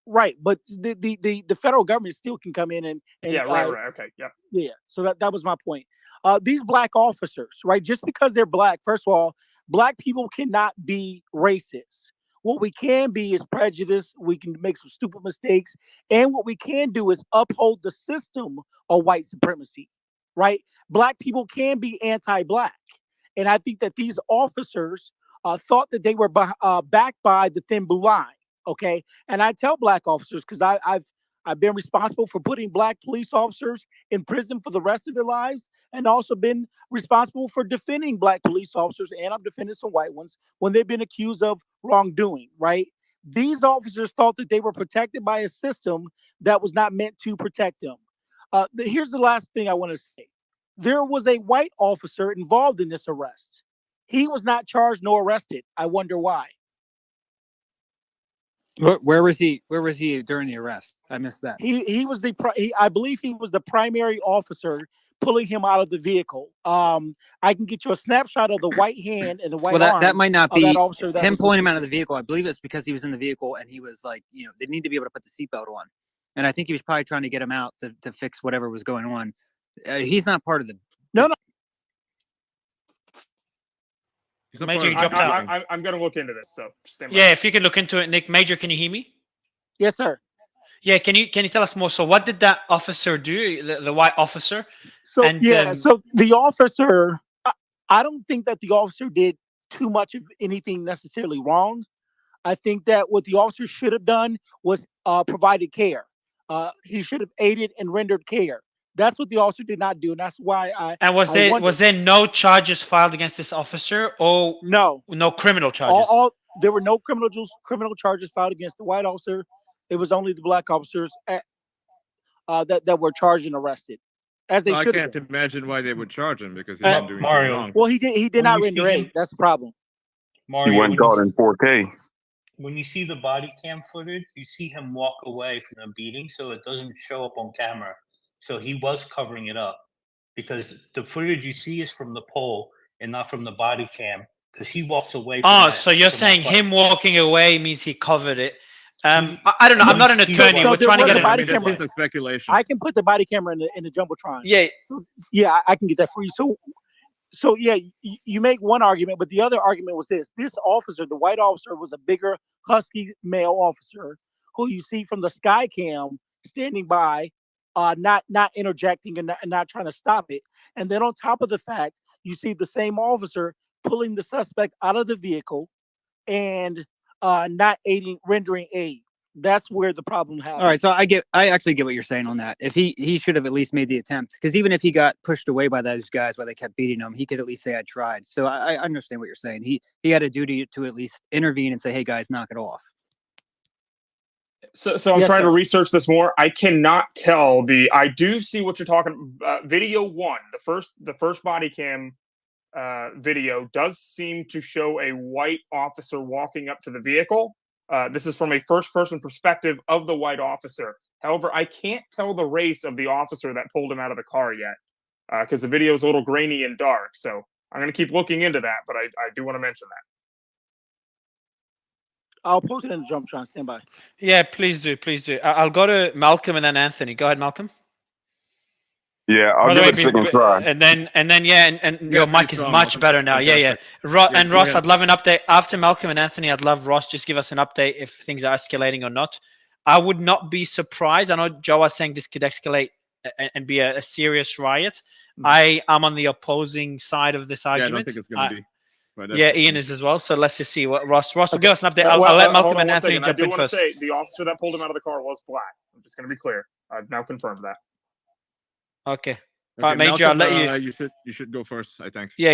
Right, but the federal government still can come in and right, okay, yeah. So that was my point. These black officers, right? Just because they're black, first of all, black people cannot be racist. What we can be is prejudiced. We can make some stupid mistakes, and what we can do is uphold the system of white supremacy, right? Black people can be anti-black, and I think that these officers thought that they were backed by the thin blue line. Okay, and I tell black officers, because I've been responsible for putting black police officers in prison for the rest of their lives, and also been responsible for defending black police officers, and I've defended some white ones when they've been accused of wrongdoing. Right? These officers thought that they were protected by a system that was not meant to protect them. Here's the last thing I want to say: there was a white officer involved in this arrest. He was not charged nor arrested. I wonder why. Where was he during the arrest? I missed that. He was I believe he was the primary officer pulling him out of the vehicle. I can get you a snapshot of the white hand and the white arm. That might not be that officer that him pulling him out of the vehicle. I believe it's because he was in the vehicle and he was like, they need to be able to put the seatbelt on. And I think he was probably trying to get him out to fix whatever was going on. He's not part of the. No. Major, you dropped out. I'm going to look into this. So stand by. Yeah, if you can look into it, Nick. Major, can you hear me? Yes, sir. Yeah, can you tell us more? So what did that officer do? The white officer? So so the officer, I don't think that the officer did too much of anything necessarily wrong. I think that what the officer should have done was provided care. He should have aided and rendered care. That's what the officer did not do, and that's why I. And was there no charges filed against this officer, or no criminal charges? There were no criminal charges filed against the white officer. It was only the black officers that were charged and arrested, as they should. I can't imagine why they would charge him because he didn't do anything wrong. Well, he did not render aid. That's the problem. He wasn't caught in 4K. When you see the body cam footage, you see him walk away from the beating, so it doesn't show up on camera. So he was covering it up, because the footage you see is from the pole and not from the body cam, because he walks away from so you're saying him walking away means he covered it. I don't know. I'm not an attorney. We're trying to get It's a speculation. I can put the body camera in the jumbotron. Yeah. So yeah, I can get that for you. So yeah, you make one argument, but the other argument was this: this officer, the white officer, was a bigger, husky male officer who you see from the sky cam standing by, not interjecting and not trying to stop it. And then on top of the fact, you see the same officer pulling the suspect out of the vehicle and not rendering aid. That's where the problem happens. All right, so I actually get what you're saying on that. If he should have at least made the attempt, because even if he got pushed away by those guys while they kept beating him, he could at least say I tried. So I understand what you're saying. He had a duty to at least intervene and say, hey guys, knock it off. So I'm trying to research this more. I cannot tell I do see what you're talking. Video one, the first body cam video does seem to show a white officer walking up to the vehicle. This is from a first-person perspective of the white officer. However, I can't tell the race of the officer that pulled him out of the car yet, because the video is a little grainy and dark. So I'm going to keep looking into that, but I do want to mention that. I'll post it in the jumbotron. Stand by. Yeah, please do. I'll go to Malcolm and then Anthony. Go ahead, Malcolm. Yeah, I'll give it a second try. And then your mic is much better now. Yeah. And Ross, I'd love an update after Malcolm and Anthony. I'd love Ross just give us an update if things are escalating or not. I would not be surprised. I know Joe was saying this could escalate and be a serious riot. I am on the opposing side of this argument. I don't think it's going to be. Yeah, Ian is as well. So let's just see what Ross will give us an update. I'll let Malcolm and Anthony jump in first. I do want to say the officer that pulled him out of the car was black. I'm just going to be clear. I've now confirmed that. Okay. All right, Major, Malcolm, I'll let you. You should go first, I think. Yeah,